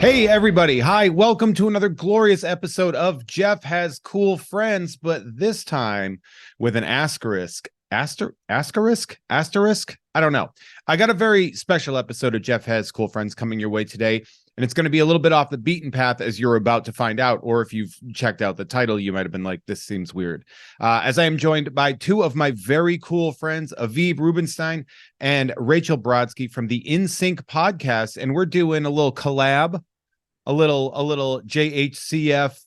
Hey, everybody. Hi. Welcome to another glorious episode of Jeff Has Cool Friends, but this time with an asterisk. Asterisk? I don't know. I got a very special episode of Jeff Has Cool Friends coming your way today, and it's going to be a little bit off the beaten path, as you're about to find out. Or if you've checked out the title, you might have been like, this seems weird. As I am joined by two of my very cool friends, Aviv Rubinstein and Rachel Brodsky from the In Sync podcast, and we're doing a little collab. A little JHCF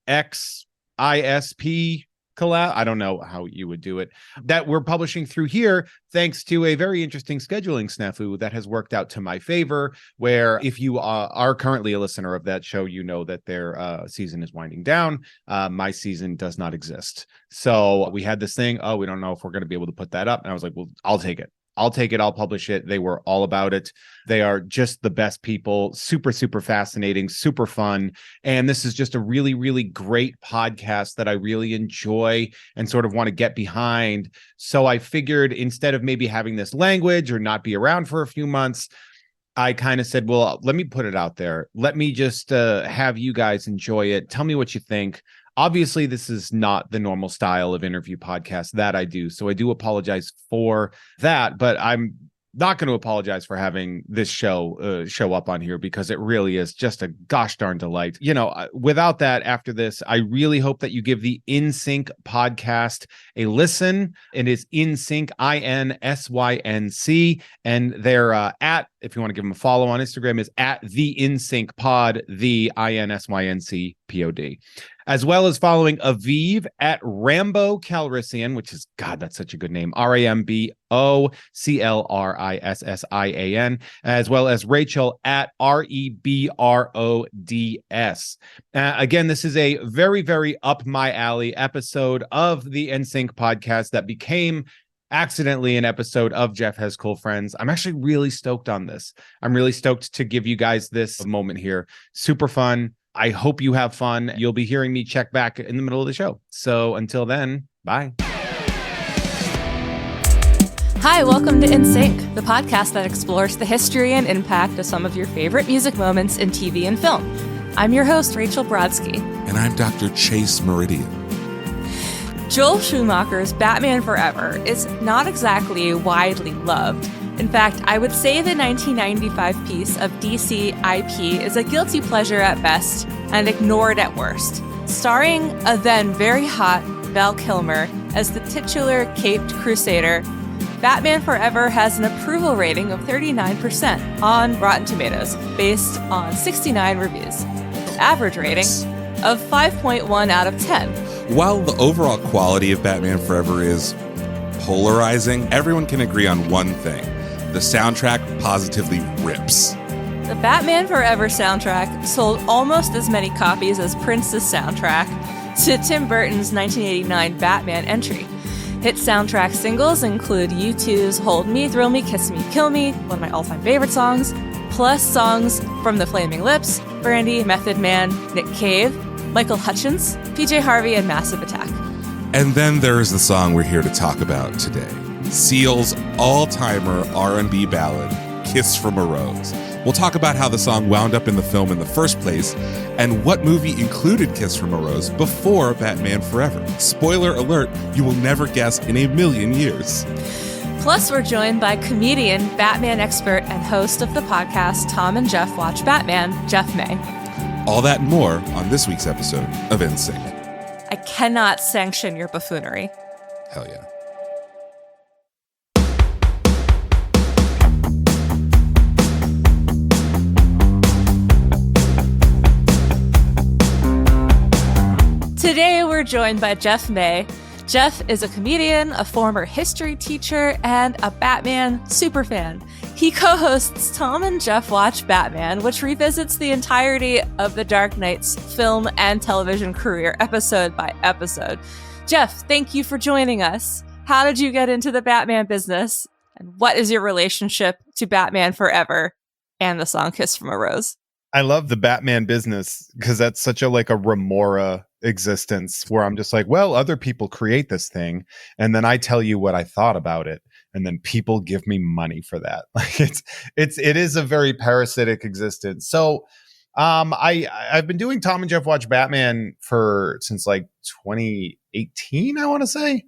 X ISP collab. I don't know how you would do it, that we're publishing through here, thanks to a very interesting scheduling snafu that has worked out to my favor, where if you are currently a listener of that show, you know that their season is winding down. My season does not exist. So we had this thing, we don't know if we're going to be able to put that up. And I was like, well, I'll take it. I'll publish it. They were all about it. They are just the best people, super, super fascinating, super fun. And this is just a really, really great podcast that I really enjoy and sort of want to get behind. So I figured instead of maybe having this language or not be around for a few months, I kind of said, well, let me put it out there. Let me just have you guys enjoy it. Tell me what you think. Obviously, this is not the normal style of interview podcast that I do, so I do apologize for that, but I'm not going to apologize for having this show up on here, because it really is just a gosh darn delight. You know, without that, after this, I really hope that you give the In Sync podcast a listen. It is In Sync, INSYNC, and they're at, if you want to give them a follow on Instagram, is at the In Sync Pod, the INSYNC POD. As well as following Aviv at Rambo Calrissian, which is, God, that's such a good name, RAMBOCLRISSIAN, as well as Rachel at REBRODS. Again, this is a very, very up my alley episode of the NSYNC podcast that became accidentally an episode of Jeff Has Cool Friends. I'm actually really stoked on this. I'm really stoked to give you guys this moment here. Super fun. I hope you have fun. You'll be hearing me check back in the middle of the show. So until then, bye. Hi, welcome to In Sync, the podcast that explores the history and impact of some of your favorite music moments in TV and film. I'm your host, Rachel Brodsky. And I'm Dr. Chase Meridian. Joel Schumacher's Batman Forever is not exactly widely loved. In fact, I would say the 1995 piece of DC IP is a guilty pleasure at best and ignored at worst. Starring a then very hot Val Kilmer as the titular caped crusader, Batman Forever has an approval rating of 39% on Rotten Tomatoes, based on 69 reviews, with an average rating of 5.1 out of 10. While the overall quality of Batman Forever is polarizing, everyone can agree on one thing. The soundtrack positively rips. The Batman Forever soundtrack sold almost as many copies as Prince's soundtrack to Tim Burton's 1989 Batman entry. Hit soundtrack singles include U2's Hold Me, Thrill Me, Kiss Me, Kill Me, one of my all-time favorite songs, plus songs from The Flaming Lips, Brandy, Method Man, Nick Cave, Michael Hutchence, PJ Harvey, and Massive Attack. And then there is the song we're here to talk about today. Seal's all-timer R&B ballad, Kiss from a Rose. We'll talk about how the song wound up in the film in the first place, and what movie included Kiss from a Rose before Batman Forever. Spoiler alert, you will never guess in a million years. Plus, we're joined by comedian, Batman expert, and host of the podcast Tom and Jeff Watch Batman, Jeff May. All that and more on this week's episode of In Sync. I cannot sanction your buffoonery. Hell yeah. Today, we're joined by Jeff May. Jeff is a comedian, a former history teacher, and a Batman superfan. He co-hosts Tom and Jeff Watch Batman, which revisits the entirety of the Dark Knight's film and television career episode by episode. Jeff, thank you for joining us. How did you get into the Batman business? And what is your relationship to Batman Forever and the song Kiss from a Rose? I love the Batman business because that's such a like a remora existence where I'm just like, well, other people create this thing and then I tell you what I thought about it and then people give me money for that. Like it is a very parasitic existence. So I've been doing Tom and Jeff Watch Batman since like 2018, I want to say.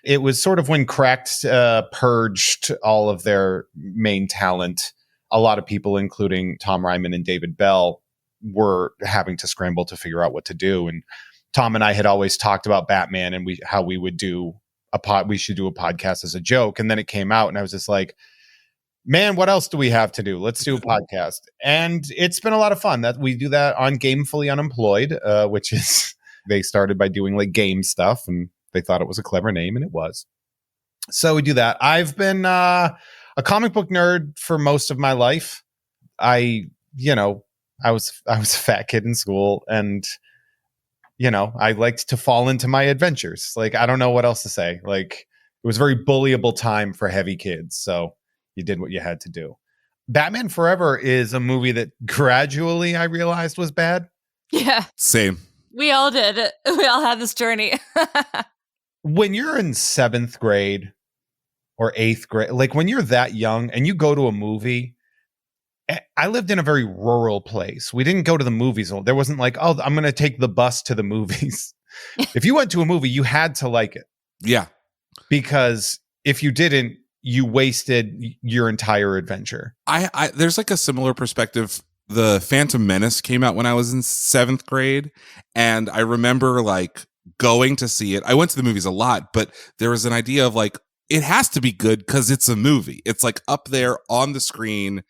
It was sort of when Cracked purged all of their main talent. A lot of people, including Tom Ryman and David Bell, were having to scramble to figure out what to do. And Tom and I had always talked about Batman and how we would do we should do a podcast as a joke. And then it came out and I was just like, man, what else do we have to do? Let's do a podcast. And it's been a lot of fun. That we do that on Gamefully Unemployed, which is they started by doing like game stuff and they thought it was a clever name, and it was. So we do that. I've been a comic book nerd for most of my life. I was a fat kid in school, and I liked to fall into my adventures. Like, I don't know what else to say. Like, it was a very bullyable time for heavy kids, so you did what you had to do. Batman Forever is a movie that gradually I realized was bad. Yeah. Same. We all did it. We all had this journey. When you're in 7th grade or 8th grade, like when you're that young and you go to a movie, I lived in a very rural place. We didn't go to the movies. There wasn't like, oh, I'm going to take the bus to the movies. If you went to a movie, you had to like it. Yeah. Because if you didn't, you wasted your entire adventure. I there's like a similar perspective. The Phantom Menace came out when I was in 7th grade, and I remember like going to see it. I went to the movies a lot, but there was an idea of like, it has to be good because it's a movie. It's like up there on the screen.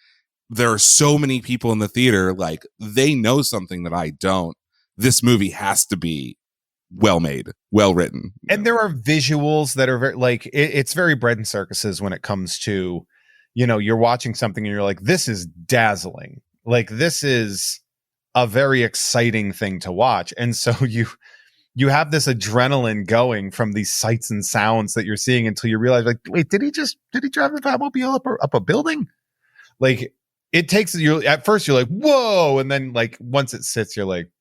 There are so many people in the theater, like they know something that I don't. This movie has to be well made, well written. And there are visuals that are very like it's very bread and circuses when it comes to, you're watching something and you're like, this is dazzling. Like, this is a very exciting thing to watch. And so you have this adrenaline going from these sights and sounds that you're seeing until you realize, like, wait, did he drive the Batmobile up a building? Like, it takes you at first, you're like, whoa. And then like, once it sits, you're like,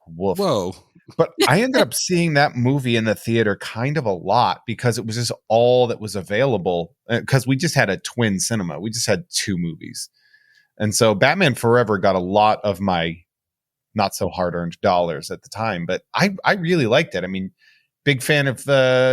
woof. Whoa. But I ended up seeing that movie in the theater kind of a lot because it was just all that was available. Because we just had a twin cinema. We just had 2 movies. And so Batman Forever got a lot of my not so hard-earned dollars at the time. But I really liked it. I mean, big fan of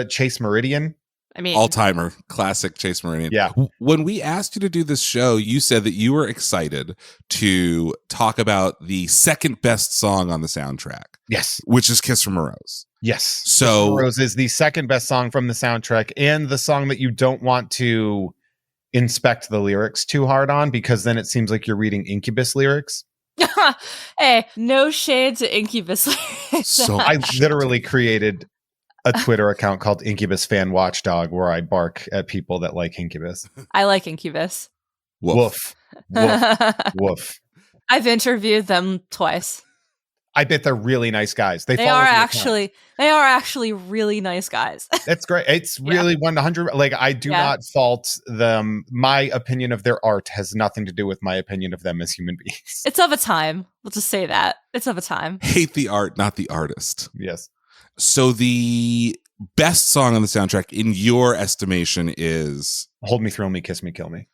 Chase Meridian. I mean, all-timer, classic Chase Meridian. Yeah. When we asked you to do this show, you said that you were excited to talk about the second best song on the soundtrack. Yes. Which is Kiss from a Rose. Yes. So Kiss from a Rose is the second best song from the soundtrack, and the song that you don't want to inspect the lyrics too hard on, because then it seems like you're reading Incubus lyrics. Hey, no shade to Incubus lyrics. So I literally created a Twitter account called Incubus Fan Watchdog where I bark at people that like Incubus. I like Incubus. Woof. Woof. Woof. I've interviewed them twice. I bet they're really nice guys. They are actually really nice guys. That's great. It's really 100. Like, I do not fault them. My opinion of their art has nothing to do with my opinion of them as human beings. It's of a time. We'll just say that. It's of a time. Hate the art, not the artist. Yes. So the best song on the soundtrack, in your estimation, is Hold Me, Thrill Me, Kiss Me, Kill Me.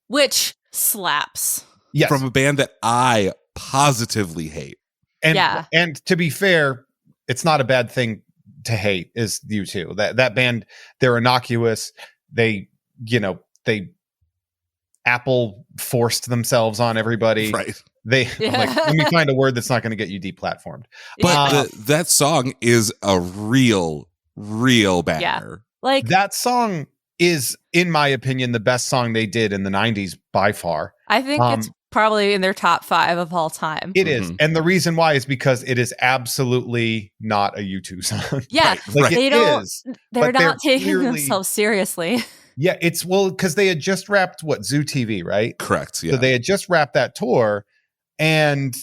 Which slaps. Yes. From a band that I positively hate. And to be fair, it's not a bad thing to hate, is U2. That band, they're innocuous. They Apple forced themselves on everybody. Right. I'm like, let me find a word that's not going to get you deplatformed. But that song is a real banger. Yeah. Like, that song is, in my opinion, the best song they did in the 90s by far. I think it's probably in their top 5 of all time. It is. And the reason why is because it is absolutely not a U2 song. Yeah. Like, they're not taking themselves seriously. Yeah, it's because they had just wrapped Zoo TV, right? Correct. Yeah. So they had just wrapped that tour, and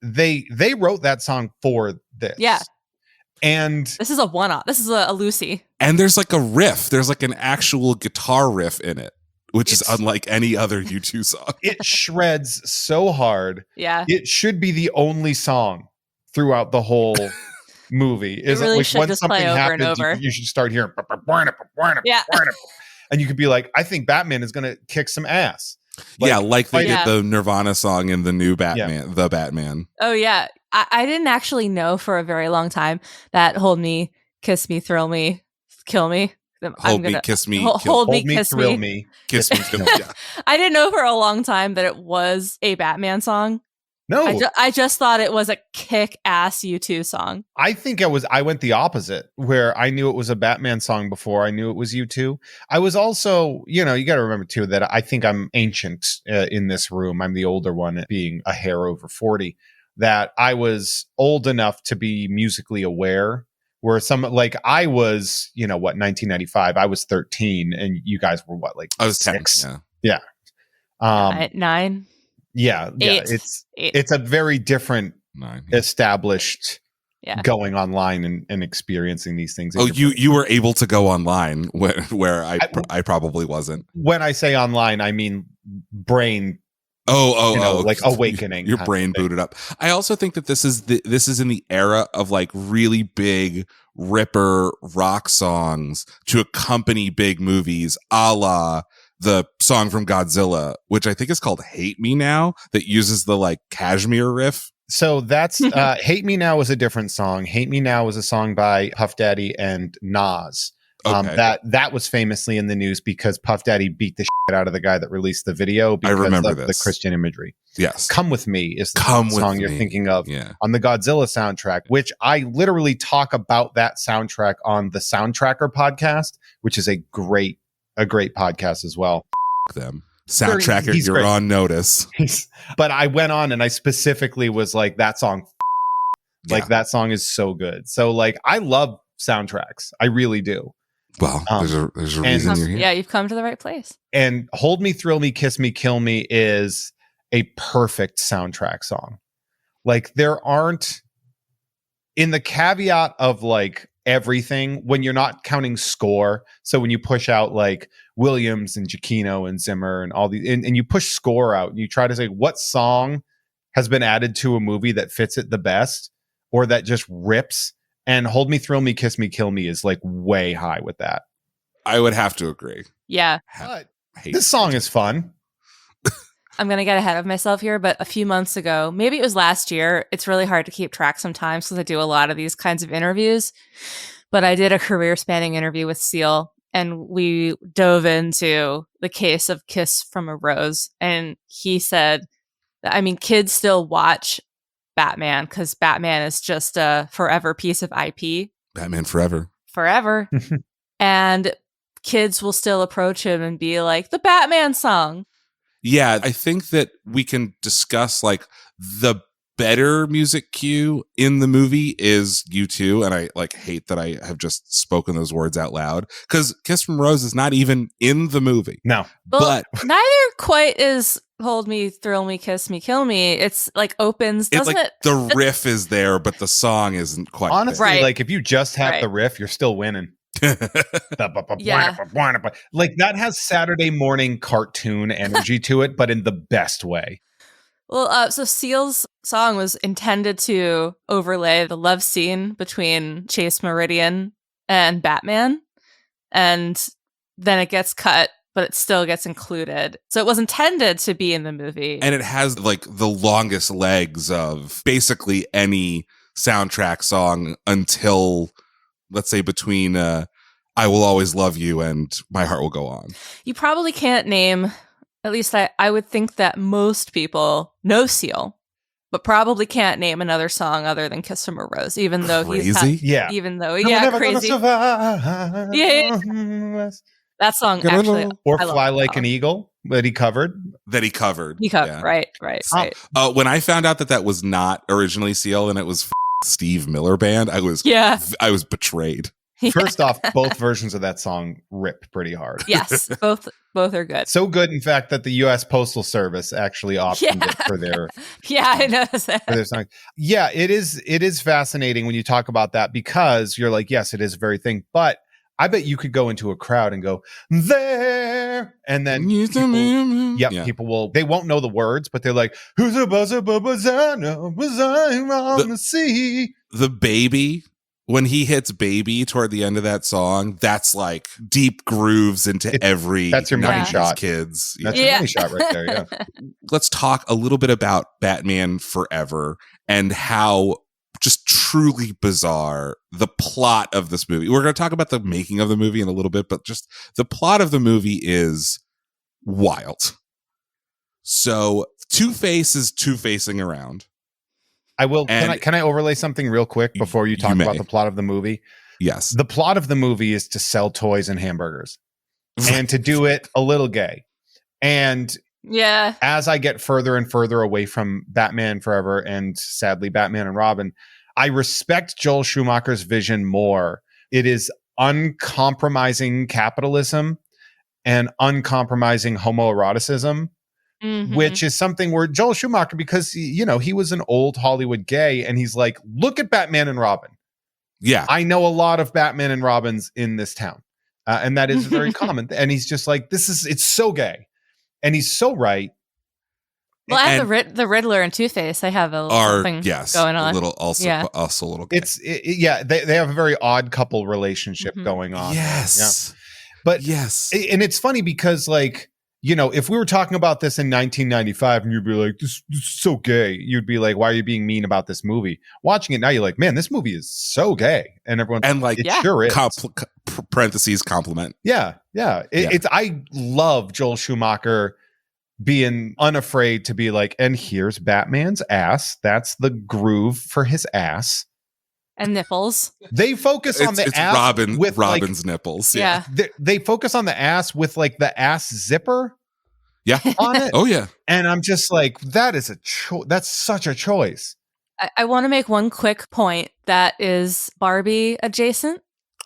they wrote that song for this. Yeah. And this is a one-off. This is a Lucy. And there's like a riff. There's like an actual guitar riff in it, which is unlike any other U2 song. It shreds so hard. Yeah. It should be the only song throughout the whole movie. Is really like should when just something play over happens, and over. you should start hearing. Yeah. And you could be like, I think Batman is going to kick some ass. Like they Yeah. did the Nirvana song in the new Batman, the Batman. Oh, yeah. I didn't actually know for a very long time that Hold Me, Kiss Me, Thrill Me, Kill Me. Hold me, kiss me, Hold me, kiss thrill me. me. Kiss me, kill me. Yeah. I didn't know for a long time that it was a Batman song. No, I just thought it was a kick-ass U2 song. I think I went the opposite, where I knew it was a Batman song before I knew it was U2. I was also, you got to remember too that I think I'm ancient in this room. I'm the older one, being a hair over 40, that I was old enough to be musically aware. Where I was, 1995, I was 13 and you guys were what, like I was 6? 10. Yeah. 9. Yeah. Eight. It's a very different 9. established Yeah. going online and experiencing these things. Oh, you were able to go online where I probably wasn't. When I say online, I mean brain. Like awakening. Your brain booted up. I also think that this is in the era of like really big ripper rock songs to accompany big movies, a la the song from Godzilla, which I think is called Hate Me Now, that uses the like Kashmir riff. So that's Hate Me Now was a different song. Hate Me Now was a song by Puff Daddy and Nas. Okay. That was famously in the news because Puff Daddy beat the shit out of the guy that released the video because I remember of the Christian imagery. Yes. Come With Me is the song you're thinking of on the Godzilla soundtrack, which I literally talk about that soundtrack on the Soundtracker podcast, which is a great podcast as well. Them. Soundtracker, you're great. on notice. But I went on and I specifically was like, that song, that song is so good. So like, I love soundtracks. I really do. Well, there's a reason you're here. Yeah, you've come to the right place. And Hold Me, Thrill Me, Kiss Me, Kill Me is a perfect soundtrack song. Like there aren't, in the caveat of like everything, when you're not counting score. So when you push out like Williams and Giacchino and Zimmer and all these, and you push score out and you try to say what song has been added to a movie that fits it the best or that just rips. And Hold Me, Thrill Me, Kiss Me, Kill Me is like way high with that. I would have to agree. Yeah. But this song is fun. I'm going to get ahead of myself here, but a few months ago, maybe it was last year, it's really hard to keep track sometimes because I do a lot of these kinds of interviews, but I did a career-spanning interview with Seal, and we dove into the case of Kiss from a Rose, and he said, kids still watch Batman because Batman is just a forever piece of IP. Batman forever. And kids will still approach him and be like, the Batman song. Yeah, I think that we can discuss like the better music cue in the movie is U2, and I like hate that I have just spoken those words out loud because Kiss from a Rose is not even in the movie. No, but neither quite is Hold Me, Thrill Me, Kiss Me, Kill Me. It's like opens, doesn't it? The riff is there, but the song isn't quite. Honestly, there. like if you just have the riff, you're still winning. Yeah. Like that has Saturday morning cartoon energy to it, but in the best way. Well, so Seal's song was intended to overlay the love scene between Chase Meridian and Batman, and then it gets cut, but it still gets included. So it was intended to be in the movie. And it has like the longest legs of basically any soundtrack song until, let's say, between I Will Always Love You and My Heart Will Go On. You probably can't name, at least I would think that most people know Seal, but probably can't name another song other than Kiss from a Rose, even though crazy. Even though, crazy. Yeah. That song actually. Or Fly Like an Eagle that he covered. Yeah. Right. When I found out that was not originally Seal and it was Steve Miller Band, I was betrayed. First off, both versions of that song rip pretty hard. Yes, both are good. So good, in fact, that the U.S. Postal Service actually optioned it for their. I noticed that. For their song. Yeah, it is fascinating when you talk about that because you're like, yes, it is a very thing, but I bet you could go into a crowd and go there, and then people will. They won't know the words, but they're like, "Who's a buzzer, on the sea?" The baby when he hits baby toward the end of that song, that's like deep grooves into every that's your money 90s shot. Kids. That's your money shot right there. Yeah. Let's talk a little bit about Batman Forever and how just truly bizarre the plot of this movie. We're going to talk about the making of the movie in a little bit, but just the plot of the movie is wild. So Two-Face is two-facing around. I will. Can I overlay something real quick before you talk about the plot of the movie? Yes. The plot of the movie is to sell toys and hamburgers and to do it a little gay. And yeah, as I get further and further away from Batman Forever and sadly Batman and Robin, I respect Joel Schumacher's vision more. It is uncompromising capitalism and uncompromising homoeroticism. Mm-hmm. Which is something where Joel Schumacher, because he was an old Hollywood gay, and he's like, look at Batman and Robin. Yeah, I know a lot of Batman and Robins in this town, and that is very common. And he's just like, it's so gay, and he's so right. Well, as the Riddler and Two-Face, they have a little thing going on. A little gay. They have a very odd couple relationship going on. Yes, but and it's funny because like. If we were talking about this in 1995 and you'd be like, this is so gay, you'd be like, why are you being mean about this movie? Watching it now, you're like, man, this movie is so gay. And everyone's like, it sure is. Parentheses compliment. Yeah. I love Joel Schumacher being unafraid to be like, and here's Batman's ass. That's the groove for his ass. And nipples. They focus on the ass with Robin's nipples. Yeah. They focus on the ass with like the ass zipper. Yeah. On it. Oh yeah. And I'm just like, that's such a choice. I want to make one quick point that is Barbie adjacent.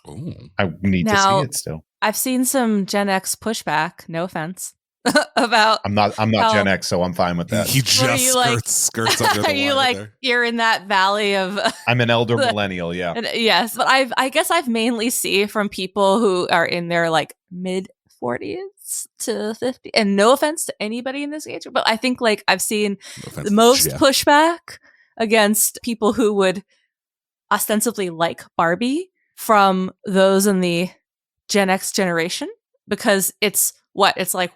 Ooh. I need to see it still. I've seen some Gen X pushback, no offense. About I'm not Gen X, so I'm fine with that. He just skirts under the are you like there. You're in that valley of I'm an elder millennial, yeah. Yes, but I guess I've mainly see from people who are in their like mid 40s to 50, and no offense to anybody in this age, but I think like I've seen the most pushback against people who would ostensibly like Barbie from those in the Gen X generation, because it's like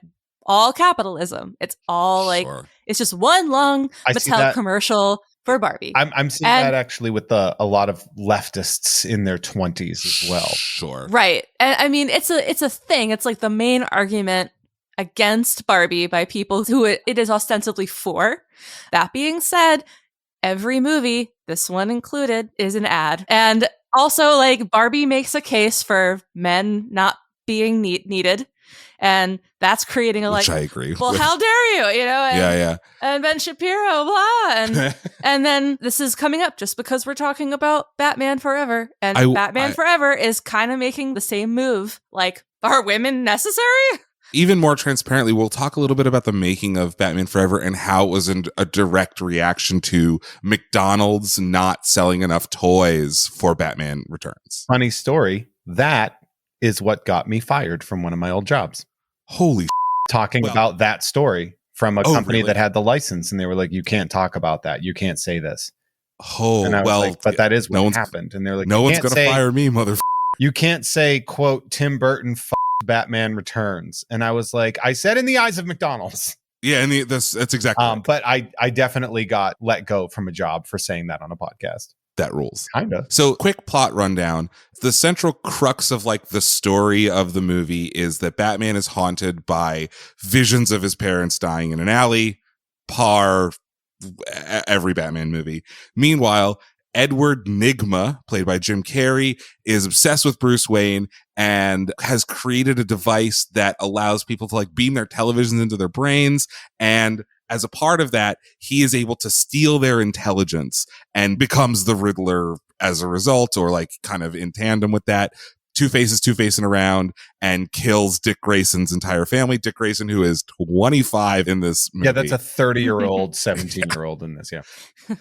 all capitalism. It's all like it's just one long Mattel commercial for Barbie. I'm seeing that actually with a lot of leftists in their 20s as well. Sure. Right. And I mean, it's a thing. It's like the main argument against Barbie by people who it is ostensibly for. That being said, every movie, this one included, is an ad. And also like Barbie makes a case for men not being needed. And that's creating a Which I agree. Well, how dare you? And, and Ben Shapiro, blah, and then this is coming up just because we're talking about Batman Forever, and Batman Forever is kind of making the same move. Like, are women necessary? Even more transparently, we'll talk a little bit about the making of Batman Forever and how it was a direct reaction to McDonald's not selling enough toys for Batman Returns. Funny story. That is what got me fired from one of my old jobs. Holy talking about that story from a company that had the license, and they were like, you can't talk about that. You can't say this. Oh, well, like, but that is what happened. And they're like, no one's going to fire me, motherfucker. You can't say, quote, Tim Burton Batman Returns. And I was like, I said in the eyes of McDonald's. Yeah, and that's exactly right. But I definitely got let go from a job for saying that on a podcast. That rules. Kinda. So quick plot rundown. The central crux of like the story of the movie is that Batman is haunted by visions of his parents dying in an alley, par every Batman movie. Meanwhile, Edward Nygma, played by Jim Carrey, is obsessed with Bruce Wayne and has created a device that allows people to like beam their televisions into their brains, and as a part of that, he is able to steal their intelligence and becomes the Riddler as a result, or like kind of in tandem with that. Two-Face is two-facing around and kills Dick Grayson's entire family. Dick Grayson, who is 25 in this movie. Yeah, that's a 30-year-old, 17-year-old in this, yeah.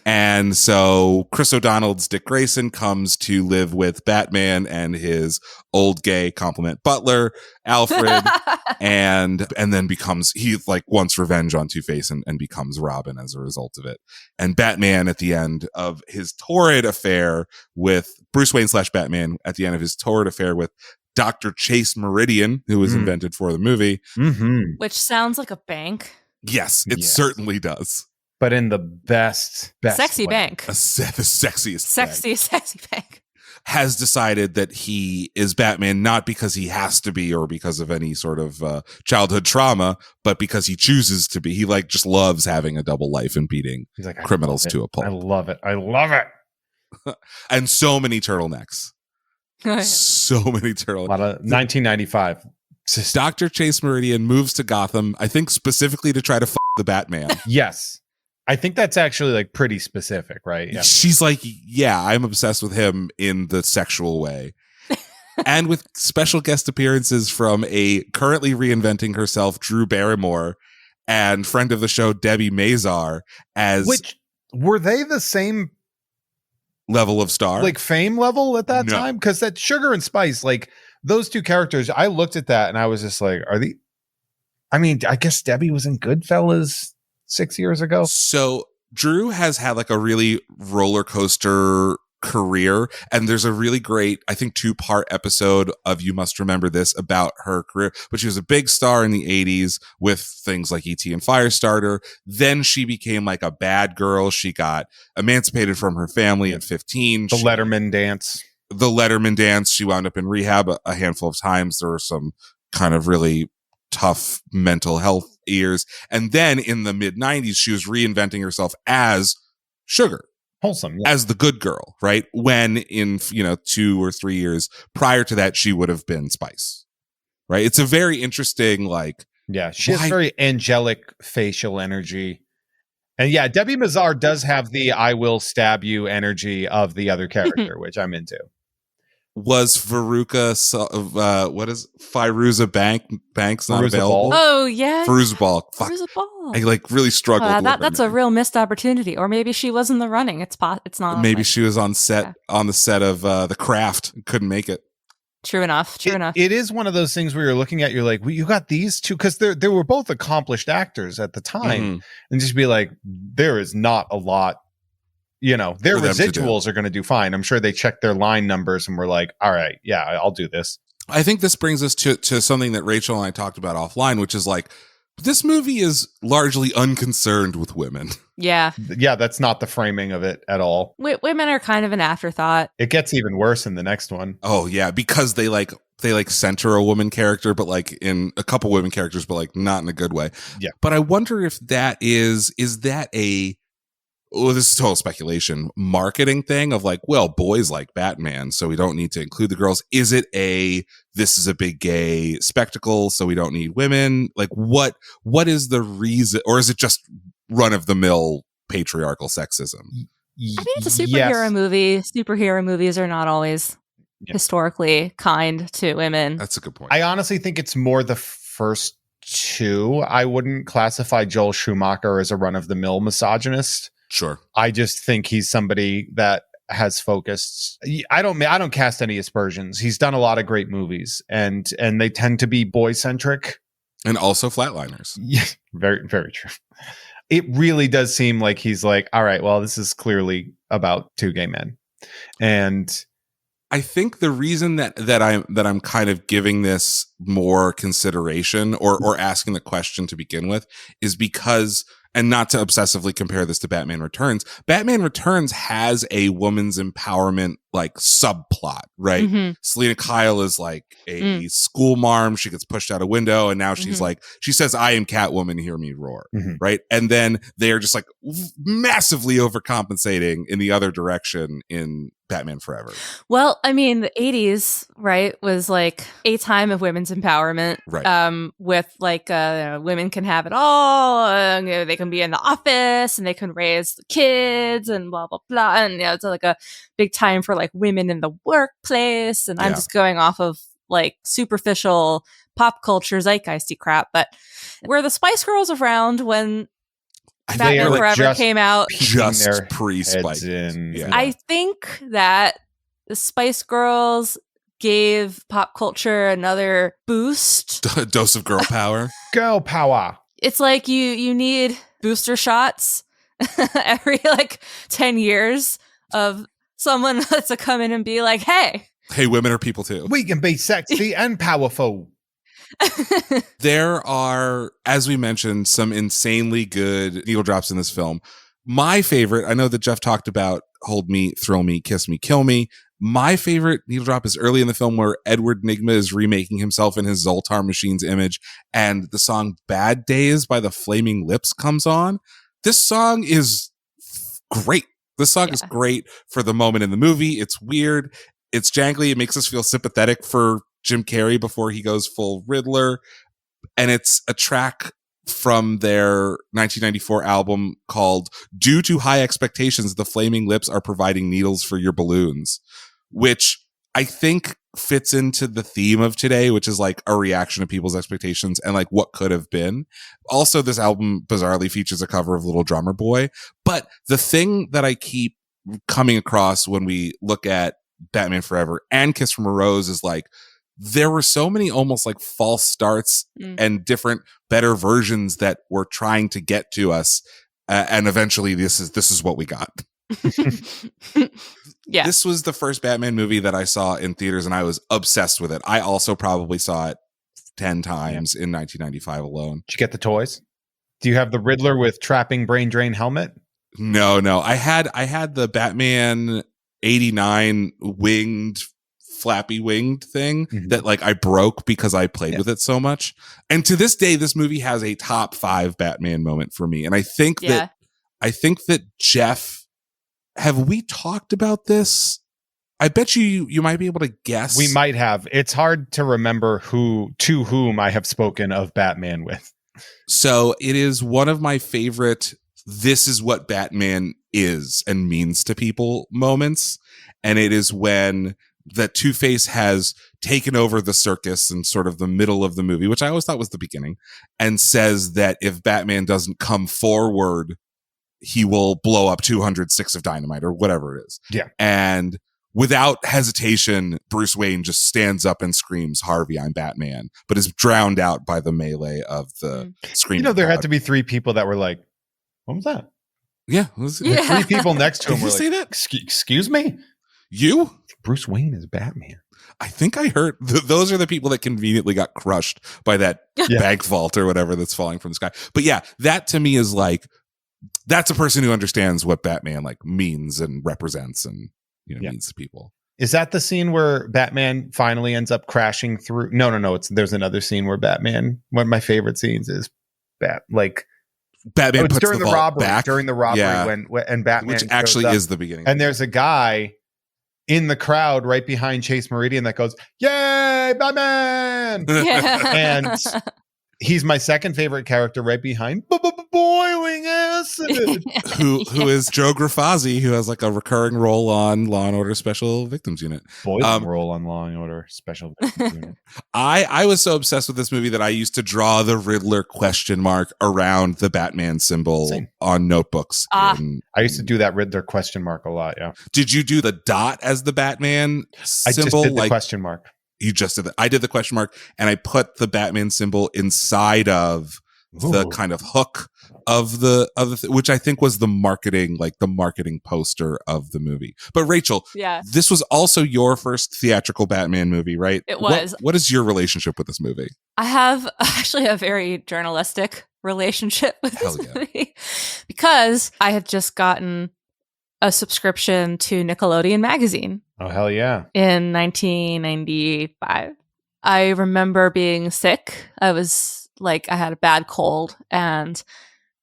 And so Chris O'Donnell's Dick Grayson comes to live with Batman and his old gay compliment butler, Alfred. and then he like wants revenge on Two-Face and becomes Robin as a result of it. And Batman at the end of his torrid affair with Bruce Wayne / Batman at the end of his torrid affair with Dr. Chase Meridian, who was invented for the movie. Which sounds like a bank. Yes, it certainly does. But in the best sexy way. bank. The sexiest Sexy bank. Has decided that he is Batman not because he has to be or because of any sort of childhood trauma, but because he chooses to be. He like just loves having a double life and beating criminals to a pulp. I love it. And so many turtlenecks. So many turtlenecks. A lot of 1995. Dr. Chase Meridian moves to Gotham, I think specifically to try to the Batman. Yes. I think that's actually like pretty specific, right? Yeah. She's like, yeah, I'm obsessed with him in the sexual way. And with special guest appearances from a currently reinventing herself, Drew Barrymore, and friend of the show, Debbie Mazar, as... Which, were they the same level of star? Like fame level at that time? Because that Sugar and Spice, like those two characters, I looked at that and I was just like, I mean, I guess Debbie was in Goodfellas 6 years ago. So Drew has had like a really roller coaster career, and there's a really great, I think, 2-part episode of You Must Remember This about her career. But she was a big star in the 80s with things like E.T. and Firestarter. Then she became like a bad girl. She got emancipated from her family at 15. The Letterman dance. She wound up in rehab a handful of times. There were some kind of really tough mental health years. And then in the mid 90s, she was reinventing herself as Sugar. Wholesome. Yeah. As the good girl, right? When in, 2 or 3 years prior to that, she would have been Spice, right? It's a very interesting, she has very angelic facial energy. And yeah, Debbie Mazar does have the I will stab you energy of the other character, which I'm into. Was Veruca, what is Firuza Banks not Fairuza available? Ball. Oh, yeah. Fairuza Ball. Fairuza Ball. I really struggled with that's a real missed opportunity. Or maybe she was in the running. It's not. Maybe she was on the set of The Craft. Couldn't make it. True enough. It is one of those things where you're looking at, you're like, well, you got these two, because they were both accomplished actors at the time. And just be like, there is not a lot. Their residuals are going to do fine. I'm sure they checked their line numbers and were like, all right, yeah, I'll do this. I think this brings us to something that Rachel and I talked about offline, which is like, this movie is largely unconcerned with women. Yeah. Yeah, that's not the framing of it at all. Women are kind of an afterthought. It gets even worse in the next one. Oh, yeah, because they center a woman character, but in a couple women characters, but not in a good way. Yeah. But I wonder if that is that this is total speculation, marketing thing of boys like Batman, so we don't need to include the girls. Is it this is a big gay spectacle, so we don't need women? What is the reason? Or is it just run-of-the-mill patriarchal sexism? I mean, it's a superhero movie. Superhero movies are not always historically kind to women. That's a good point. I honestly think it's more the first two. I wouldn't classify Joel Schumacher as a run-of-the-mill misogynist. Sure. I just think he's somebody that has focused. I don't cast any aspersions. He's done a lot of great movies, and they tend to be boy centric, and also flatliners. Yeah, very, very true. It really does seem like he's like, all right, well, this is clearly about two gay men, and I think the reason that I'm kind of giving this more consideration or asking the question to begin with is because, and not to obsessively compare this to Batman Returns, Batman Returns has a woman's empowerment subplot, right? Mm-hmm. Selena Kyle is a school marm. She gets pushed out a window, and now she's she says, "I am Catwoman, hear me roar," right? And then they are just massively overcompensating in the other direction in Batman Forever. Well, I mean, the 80s, right, was a time of women's empowerment, right? With women can have it all. They can be in the office and they can raise the kids and blah blah blah. And it's a big time for women in the workplace. And I'm just going off of superficial pop culture zeitgeisty crap. But were the Spice Girls around when Batman Forever came out? Just pre-Spice. I think that the Spice Girls gave pop culture another boost. Dose of girl power. Girl power. It's like you need booster shots every like 10 years of someone to come in and be like, hey, women are people too. We can be sexy and powerful. There are, as we mentioned, some insanely good needle drops in this film. My favorite, I know that Jeff talked about Hold Me, Thrill Me, Kiss Me, Kill Me. My favorite needle drop is early in the film where Edward Nygma is remaking himself in his Zoltar Machine's image, and the song Bad Days by the Flaming Lips comes on. This song is great. This song is great for the moment in the movie. It's weird. It's jangly. It makes us feel sympathetic for Jim Carrey before he goes full Riddler. And it's a track from their 1994 album called Due to High Expectations, the Flaming Lips are providing needles for your balloons, which I think fits into the theme of today, which is like a reaction to people's expectations and like what could have been. Also, this album bizarrely features a cover of Little Drummer Boy. But the thing that I keep coming across when we look at Batman Forever and Kiss from a Rose is like, there were so many almost like false starts and different better versions that were trying to get to us. And eventually this is what we got. Yeah. This was the first Batman movie that I saw in theaters and I was obsessed with it. I also probably saw it 10 times in 1995 alone. Did you get the toys? Do you have the Riddler with trapping brain drain helmet? No. I had the Batman 89 flappy winged thing that like I broke because I played with it so much. And to this day, this movie has a top 5 Batman moment for me. And I think that Jeff, have we talked about this? I bet you might be able to guess. We might have. It's hard to remember whom I have spoken of Batman with. So it is one of my favorite, this is what Batman is and means to people moments. And it is when that Two-Face has taken over the circus in sort of the middle of the movie, which I always thought was the beginning, and says that if Batman doesn't come forward, he will blow up 200 sticks of dynamite or whatever it is. Yeah. And without hesitation, Bruce Wayne just stands up and screams, "Harvey, I'm Batman," but is drowned out by the melee of the screaming. There crowd. had to be 3 people that were like, what was that? Yeah. 3 people next to him were Did you say like, that? Excuse me? You? Bruce Wayne is Batman. I think I heard those are the people that conveniently got crushed by that bank vault or whatever that's falling from the sky. But yeah, that to me is like, that's a person who understands what Batman like means and represents and means to people. Is that the scene where Batman finally ends up crashing through? No. There's another scene where Batman, one of my favorite scenes is Batman puts during the the vault robbery, back. when Batman, which actually is the beginning. And there's a guy in the crowd right behind Chase Meridian that goes, "Yay, Batman!" And he's my second favorite character right behind Boiling Acid. who is Joe Grafazzi, who has like a recurring role on Law and Order Special Victims Unit. Role on Law and Order Special Victims Unit. I was so obsessed with this movie that I used to draw the Riddler question mark around the Batman symbol on notebooks. I used to do that Riddler question mark a lot, yeah. Did you do the dot as the Batman symbol? I just did the question mark. You just did that. I did the question mark and I put the Batman symbol inside of the kind of hook of the which I think was the marketing poster of the movie. But Rachel, this was also your first theatrical Batman movie, right? It was. What is your relationship with this movie? I have actually a very journalistic relationship with this movie because I had just gotten a subscription to Nickelodeon magazine. Oh, hell yeah. In 1995. I remember being sick. I had a bad cold, and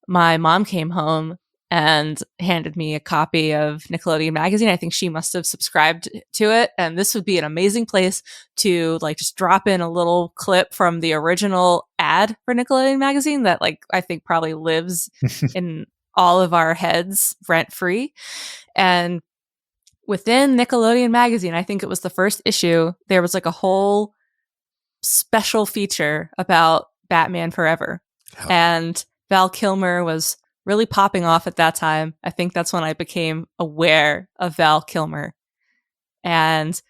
my mom came home and handed me a copy of Nickelodeon magazine. I think she must have subscribed to it, and this would be an amazing place to just drop in a little clip from the original ad for Nickelodeon magazine that I think probably lives in all of our heads rent free. And within Nickelodeon magazine, I think it was the first issue, there was a whole special feature about Batman Forever. And Val Kilmer was really popping off at that time. I think that's when I became aware of Val Kilmer. And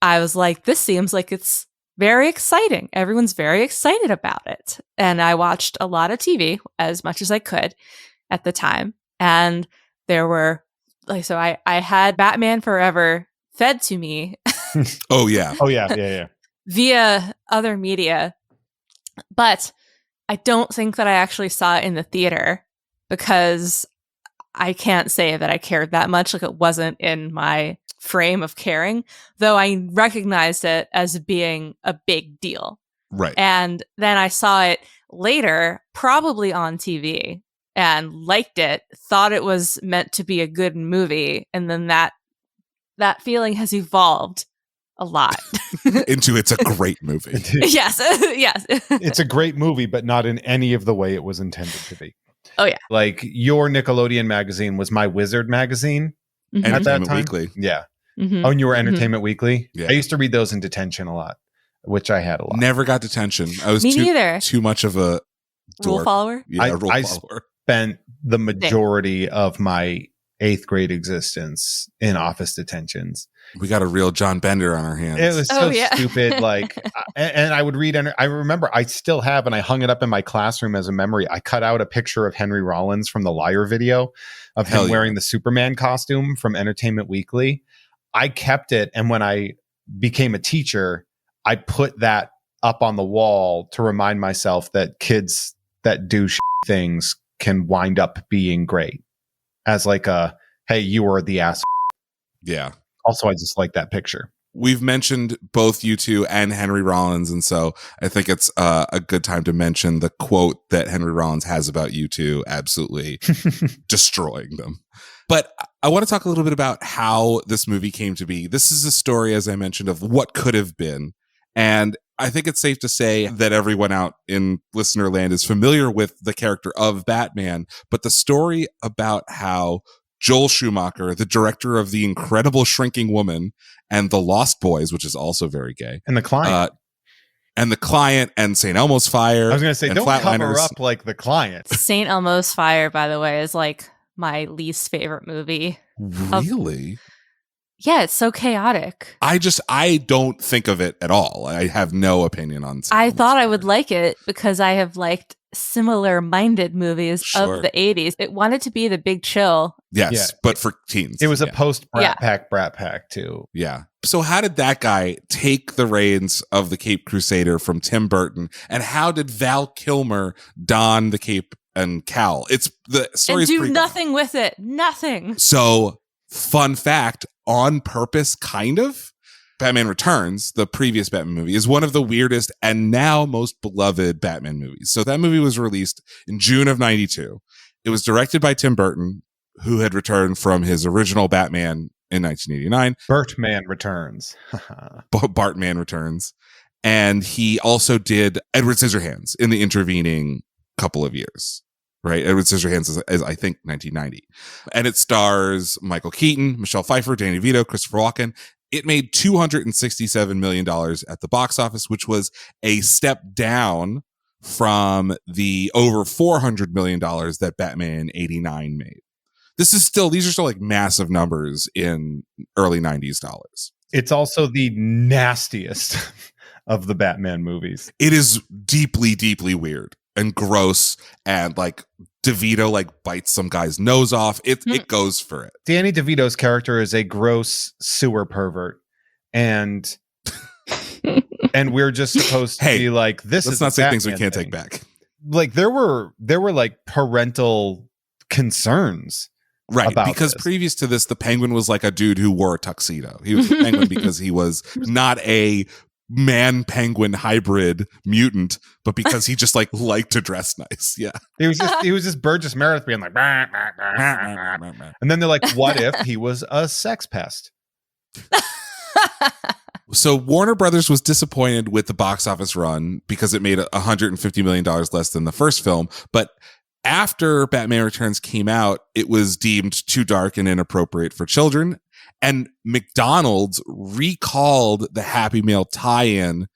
I was like, this seems like it's very exciting. Everyone's very excited about it. And I watched a lot of TV as much as I could at the time. And there were so I had Batman Forever fed to me. Oh, yeah. Oh, yeah. Via other media. But I don't think that I actually saw it in the theater because I can't say that I cared that much. Like, it wasn't in my frame of caring, though I recognized it as being a big deal. Right. And then I saw it later, probably on TV, and liked it, thought it was meant to be a good movie. And then that feeling has evolved a lot into it's a great movie. Yes. It's a great movie, but not in any of the way it was intended to be. Oh yeah. Like, your Nickelodeon magazine was my Wizard magazine at that time. Weekly. Yeah. Mm-hmm. Oh, and you were Entertainment Weekly? Yeah. I used to read those in detention a lot, which I had a lot. Never got detention. I was Me neither. too much of a Rule dork. follower. Yeah, rule I follower. Spent the majority of my 8th grade existence in office detentions. We got a real John Bender on our hands. It was so Oh, yeah. stupid. Like, and I would read, and I remember I still have, and I hung it up in my classroom as a memory. I cut out a picture of Henry Rollins from the Liar video of Hell him yeah. wearing the Superman costume from Entertainment Weekly. I kept it. And when I became a teacher, I put that up on the wall to remind myself that kids that do things can wind up being great, as like a, hey, you were the ass. Yeah. Also, I just like that picture. We've mentioned both U2 and Henry Rollins, and so I think it's a good time to mention the quote that Henry Rollins has about U2 absolutely destroying them. But I want to talk a little bit about how this movie came to be. This is a story, as I mentioned, of what could have been. And I think it's safe to say that everyone out in listener land is familiar with the character of Batman, but the story about how Joel Schumacher, the director of The Incredible Shrinking Woman and The Lost Boys, which is also very gay, And the client. and St. Elmo's Fire. I was going to say, and don't cover Flatliners. up like the client. St. Elmo's Fire, by the way, is like my least favorite movie. Really? Yeah, it's so chaotic. I don't think of it at all. I have no opinion on St. I Elmo's thought I Fire. would like it because I have liked similar minded movies Sure. of the 80s. It wanted to be The Big Chill. Yes, Yeah. but for teens. It was a Yeah. post Yeah. Brat Pack too. Yeah. So how did that guy take the reins of the Cape Crusader from Tim Burton? And how did Val Kilmer don the cape and cowl? It's the story And do pretty nothing with it. Nothing. So, fun fact, on purpose, kind of, Batman Returns, the previous Batman movie, is one of the weirdest and now most beloved Batman movies. So that movie was released in June of 92. It was directed by Tim Burton, who had returned from his original Batman in 1989. Bertman Returns. Bartman Returns. And he also did Edward Scissorhands in the intervening couple of years. Right? Edward Scissorhands is I think, 1990. And it stars Michael Keaton, Michelle Pfeiffer, Danny DeVito, Christopher Walken. It made $267 million at the box office, which was a step down from the over $400 million that Batman 89 made. These are still like massive numbers in early 90s dollars. It's also the nastiest of the Batman movies. It is deeply, deeply weird and gross, and like DeVito like bites some guy's nose off. It goes for it. Danny DeVito's character is a gross sewer pervert, and we're just supposed to be like, this Let's is not a say things we Batman can't thing. take back. Like there were like parental concerns. Right, about because this. previous to this, the Penguin was like a dude who wore a tuxedo. He was a penguin because he was not a man-penguin hybrid mutant, but because he just liked to dress nice. Yeah. He was just Burgess Meredith being like, bah, bah, bah, bah, bah. And then they're like, what if he was a sex pest? So Warner Brothers was disappointed with the box office run because it made $150 million less than the first film. But after Batman Returns came out, it was deemed too dark and inappropriate for children. And McDonald's recalled the Happy Meal tie-in.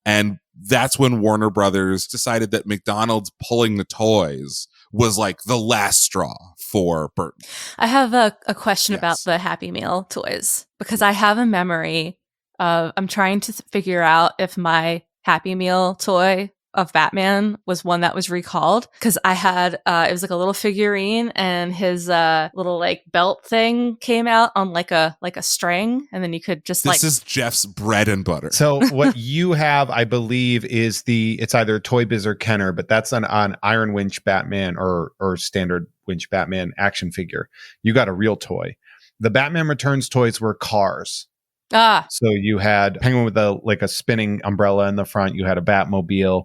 And that's when Warner Brothers decided that McDonald's pulling the toys was like the last straw for Burton. I have a question Yes. about the Happy Meal toys because I have a memory I'm trying to figure out if my Happy Meal toy of Batman was one that was recalled, because I had it was like a little figurine, and his little like belt thing came out on like a string, and then you could just This is Jeff's bread and butter. So what you have, I believe, is it's either Toy Biz or Kenner, but that's an Iron Winch Batman or standard Winch Batman action figure. You got a real toy. The Batman Returns toys were cars. So you had Penguin with a spinning umbrella in the front. You had a Batmobile.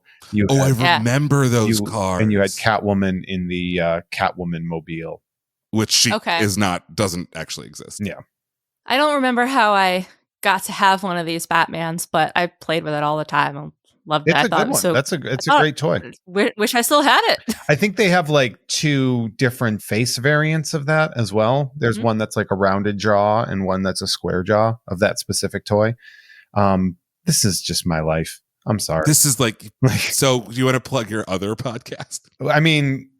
I remember those cars. And you had Catwoman in the Catwoman mobile, which she doesn't actually exist. Yeah, I don't remember how I got to have one of these Batmans, but I played with it all the time. I loved it. It's a good one. It's a great toy. Wish I still had it. I think they have like 2 different face variants of that as well. There's one that's like a rounded jaw and one that's a square jaw of that specific toy. This is just my life. I'm sorry. This is like, so do you want to plug your other podcast? I mean,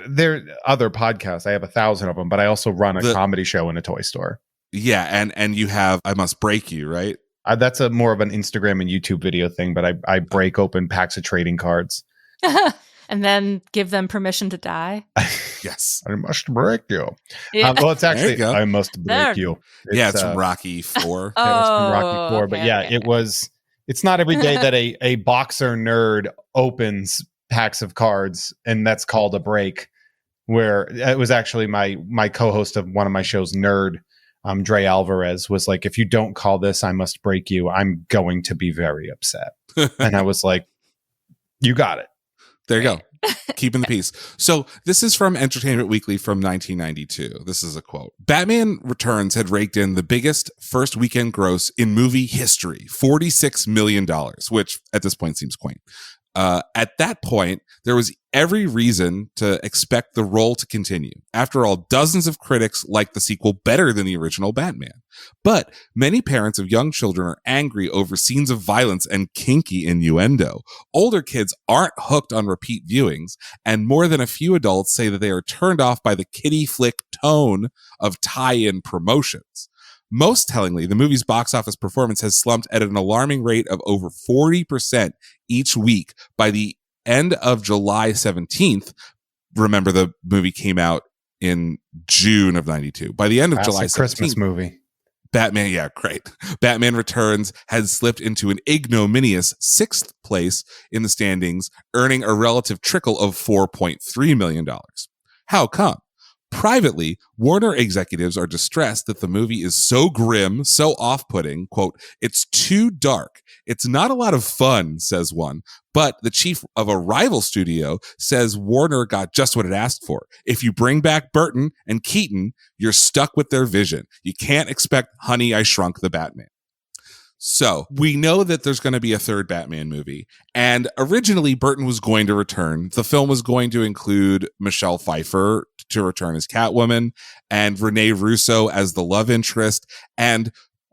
there are other podcasts. I have 1,000 of them, but I also run a comedy show in a toy store. Yeah. And you have I Must Break You, right? That's more of an Instagram and YouTube video thing, but I break open packs of trading cards. And then give them permission to die. Yes. I must break you. Yeah. Well, it's actually, I must break you. It's from Rocky 4. It's from Rocky 4. But yeah, it's not every day that a boxer nerd opens packs of cards, and that's called a break. Where it was actually my co-host of one of my shows, Nerd, Dre Alvarez, was like, if you don't call this I Must Break You, I'm going to be very upset. And I was like, you got it. There you go. Keeping the peace. So this is from Entertainment Weekly from 1992. This is a quote. Batman Returns had raked in the biggest first weekend gross in movie history, $46 million, which at this point seems quaint. At that point, there was every reason to expect the role to continue. After all, dozens of critics liked the sequel better than the original Batman. But many parents of young children are angry over scenes of violence and kinky innuendo. Older kids aren't hooked on repeat viewings, and more than a few adults say that they are turned off by the kiddie flick tone of tie-in promotions. Most tellingly, the movie's box office performance has slumped at an alarming rate of over 40% each week. By the end of July 17th, remember the movie came out in June of 92. By the end of July 17th, Christmas movie. Batman Returns has slipped into an ignominious 6th place in the standings, earning a relative trickle of $4.3 million. How come? Privately, Warner executives are distressed that the movie is so grim, so off-putting, quote, it's too dark. It's not a lot of fun, says one. But the chief of a rival studio says Warner got just what it asked for. If you bring back Burton and Keaton, you're stuck with their vision. You can't expect Honey, I Shrunk the Batman. So we know that there's going to be a third Batman movie. And originally, Burton was going to return. The film was going to include Michelle Pfeiffer to return as Catwoman and Rene Russo as the love interest. And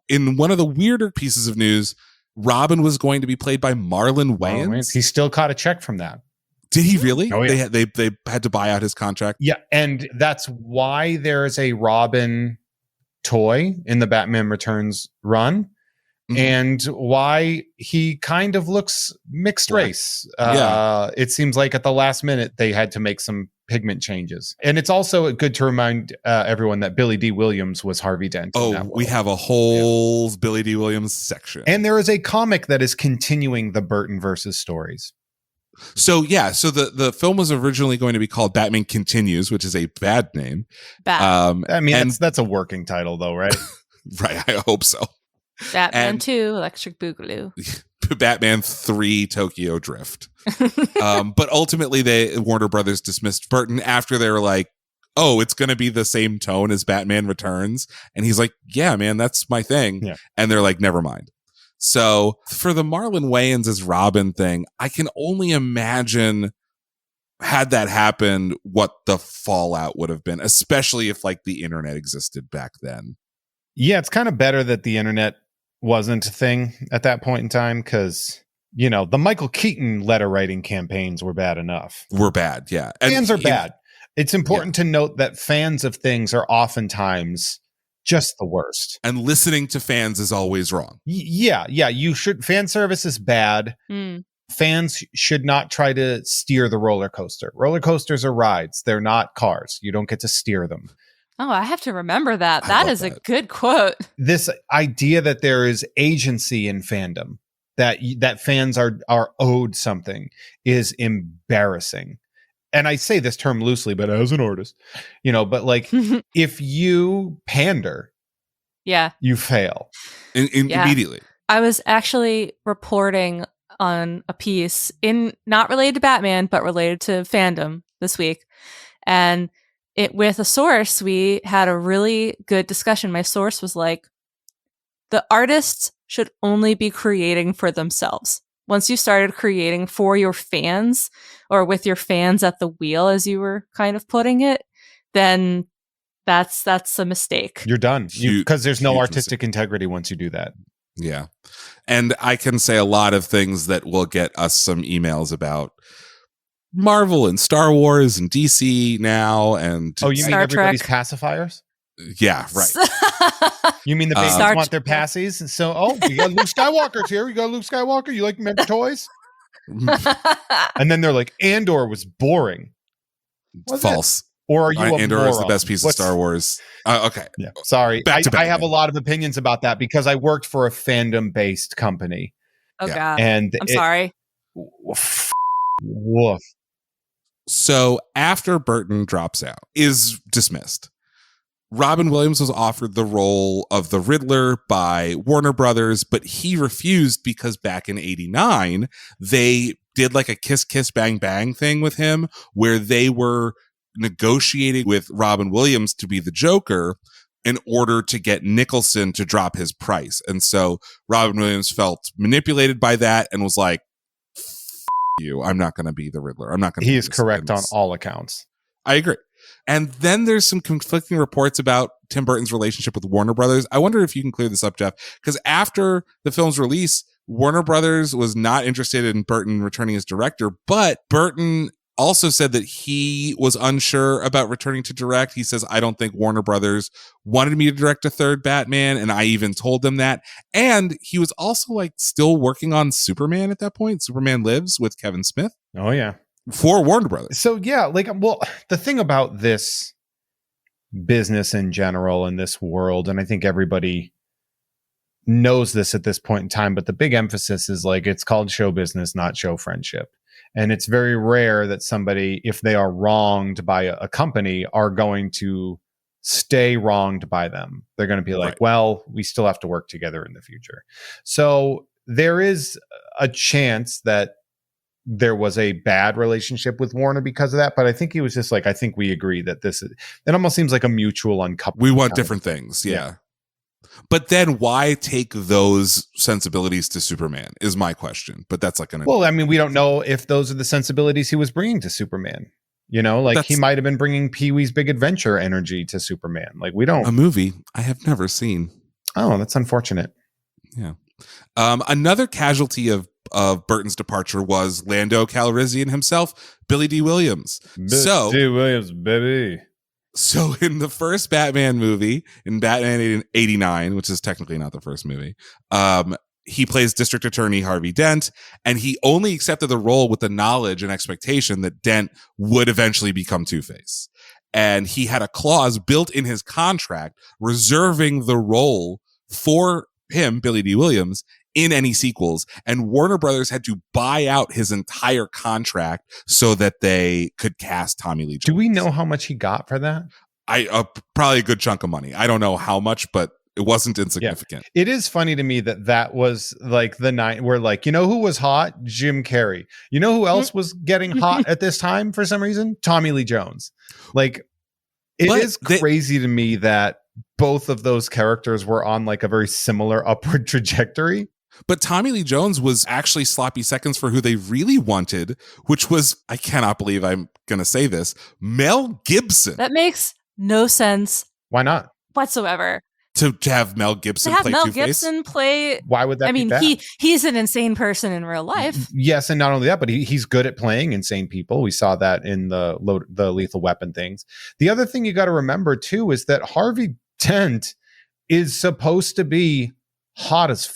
in one of the weirder pieces of news, Robin was going to be played by Marlon Wayans. He still caught a check from that. Did he really? Oh, yeah. They had to buy out his contract? Yeah, and that's why there's a Robin toy in the Batman Returns run. And why he kind of looks mixed race. It seems like at the last minute they had to make some pigment changes. And it's also good to remind everyone that Billy D. Williams was Harvey Dent. We have a whole Billy D. Williams section. And there is a comic that is continuing the Burton versus stories. So the film was originally going to be called Batman Continues, which is a bad name. That's a working title though, right? Right, I hope so. Batman 2, Electric Boogaloo. Batman 3, Tokyo Drift. But ultimately, Warner Brothers dismissed Burton after they were like, oh, it's going to be the same tone as Batman Returns. And he's like, yeah, man, that's my thing. Yeah. And they're like, never mind. So for the Marlon Wayans as Robin thing, I can only imagine, had that happened, what the fallout would have been, especially if like the internet existed back then. Yeah, it's kind of better that the internet wasn't a thing at that point in time, because, you know, the Michael Keaton letter writing campaigns were bad enough. Were bad, yeah. Fans are bad. It's important to note that fans of things are oftentimes just the worst. And listening to fans is always wrong. Yeah. You should. Fan service is bad. Fans should not try to steer the roller coaster. Roller coasters are rides. They're not cars. You don't get to steer them. Oh, I have to remember that. That is a good quote. This idea that there is agency in fandom, that fans are owed something, is embarrassing. And I say this term loosely, but as an artist, but like if you pander, you fail. Immediately. I was actually reporting on a piece not related to Batman, but related to fandom this week. And with a source, we had a really good discussion. My source was like, the artists should only be creating for themselves. Once you started creating for your fans, or with your fans at the wheel, as you were kind of putting it, then that's a mistake. You're done. Because there's no artistic integrity once you do that. Yeah. And I can say a lot of things that will get us some emails about Marvel and Star Wars and DC now. And you mean Star everybody's Trek. Pacifiers? Yeah, right. You mean the babies want their passies? And so, you got Luke Skywalker's here. You got Luke Skywalker. You like member toys? And then they're like, Andor was boring. False. Or are you a Andor moron? is the best piece of Star Wars. Okay. Yeah. Sorry. I have a lot of opinions about that because I worked for a fandom-based company. Oh, God. And I'm sorry. Woof. So after Burton drops out, is dismissed, Robin Williams was offered the role of the Riddler by Warner Brothers, but he refused because back in 89, they did like a kiss, kiss, bang, bang thing with him where they were negotiating with Robin Williams to be the Joker in order to get Nicholson to drop his price. And so Robin Williams felt manipulated by that and was like, you, I'm not going to be the Riddler. I'm not going to. He is correct on all accounts. I agree. And then there's some conflicting reports about Tim Burton's relationship with Warner Brothers. I wonder if you can clear this up, Jeff, because after the film's release, Warner Brothers was not interested in Burton returning as director, but Burton also said that he was unsure about returning to direct. He says, I don't think Warner Brothers wanted me to direct a third Batman, and I even told them that. And he was also like still working on Superman at that point. Superman Lives with Kevin Smith. Oh, yeah. For Warner Brothers. So, yeah, the thing about this business in general in this world, and I think everybody knows this at this point in time, but the big emphasis is like it's called show business, not show friendship. And it's very rare that somebody, if they are wronged by a company, are going to stay wronged by them. They're going to be like, well, we still have to work together in the future. So there is a chance that there was a bad relationship with Warner because of that. But I think he was just like, I think we agree that it almost seems like a mutual uncoupling. We want different things. Yeah. But then why take those sensibilities to Superman is my question. But that's like well, I mean, we don't know if those are the sensibilities he was bringing to Superman. He might have been bringing Pee-wee's Big Adventure energy to Superman. Like we don't. A movie I have never seen. Oh, that's unfortunate. Yeah. Another casualty of Burton's departure was Lando Calrissian himself, Billy D. Williams. D. Williams, baby. So in the first Batman movie, in Batman 89, which is technically not the first movie, he plays District Attorney Harvey Dent, and he only accepted the role with the knowledge and expectation that Dent would eventually become Two-Face. And he had a clause built in his contract reserving the role for him, Billy D. Williams, in any sequels, and Warner Brothers had to buy out his entire contract so that they could cast Tommy Lee Jones. Do we know how much he got for that? Probably a good chunk of money. I don't know how much, but it wasn't insignificant. Yeah. It is funny to me that was like the night where like, who was hot? Jim Carrey. You know who else was getting hot at this time for some reason? Tommy Lee Jones. Like it is crazy to me that both of those characters were on like a very similar upward trajectory. But Tommy Lee Jones was actually sloppy seconds for who they really wanted, which was, I cannot believe I'm going to say this, Mel Gibson. That makes no sense. Why not? Whatsoever. To have Mel Gibson play Mel Two-Face? Gibson play. Why would that be bad? He's an insane person in real life. Yes, and not only that, but he's good at playing insane people. We saw that in the Lethal Weapon things. The other thing you got to remember too is that Harvey Dent is supposed to be hot as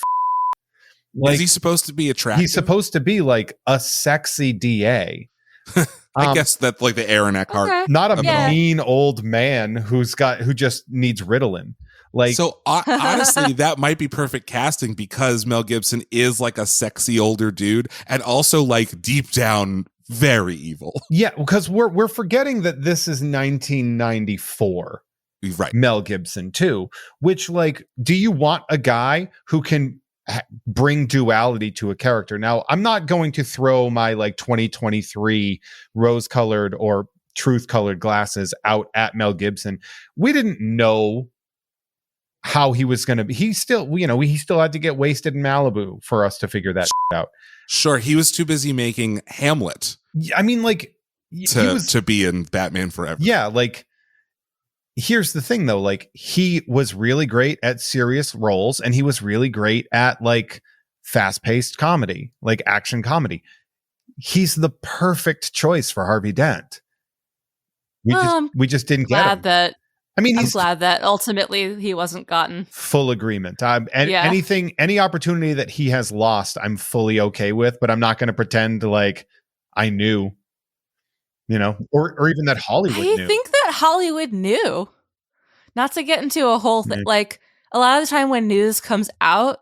is he supposed to be attractive? He's supposed to be like a sexy DA. I guess that's like the Aaron Eckhart. Okay. Not a mean old man who just needs Ritalin. Like, so honestly, that might be perfect casting because Mel Gibson is like a sexy older dude and also like deep down very evil. Yeah, because we're forgetting that this is 1994. Right. Mel Gibson too, which like, do you want a guy who can bring duality to a character? Now, I'm not going to throw my like 2023 rose-colored or truth-colored glasses out at Mel Gibson. We didn't know how he was going to be. He still had to get wasted in Malibu for us to figure that out. Sure, he was too busy making Hamlet. I mean, like to be in Batman Forever. Yeah, like here's the thing though, like he was really great at serious roles and he was really great at like fast-paced comedy, like action comedy. He's the perfect choice for Harvey Dent. We just didn't get him. I'm glad that ultimately he wasn't gotten. Full agreement. Any opportunity that he has lost, I'm fully okay with, but I'm not going to pretend like I knew, or even that Hollywood knew. I think that Hollywood knew. Not to get into a whole thing, like a lot of the time when news comes out,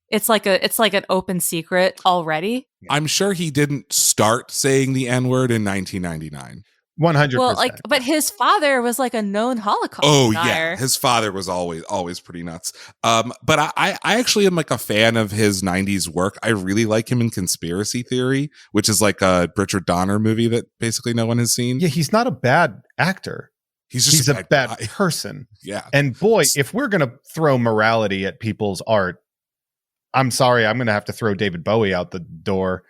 it's like an open secret already. I'm sure he didn't start saying the N-word in 1999. 100%. Well, but his father was like a known Holocaust denier. Yeah, his father was always pretty nuts. But I actually am like a fan of his 90s work. I really like him in Conspiracy Theory, which is like a Richard Donner movie that basically no one has seen. Yeah, he's not a bad actor. He's a bad person. Yeah. And boy, if we're going to throw morality at people's art, I'm sorry, I'm going to have to throw David Bowie out the door.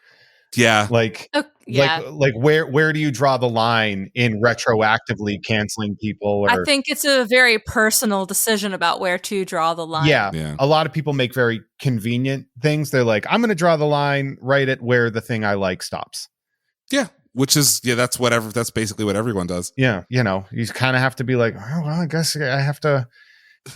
Yeah. Like where do you draw the line in retroactively canceling people? I think it's a very personal decision about where to draw the line. Yeah. A lot of people make very convenient things. They're like, I'm going to draw the line right at where the thing I like stops. Yeah. Which is, that's basically what everyone does. Yeah. You kind of have to be like, oh, well, I guess I have to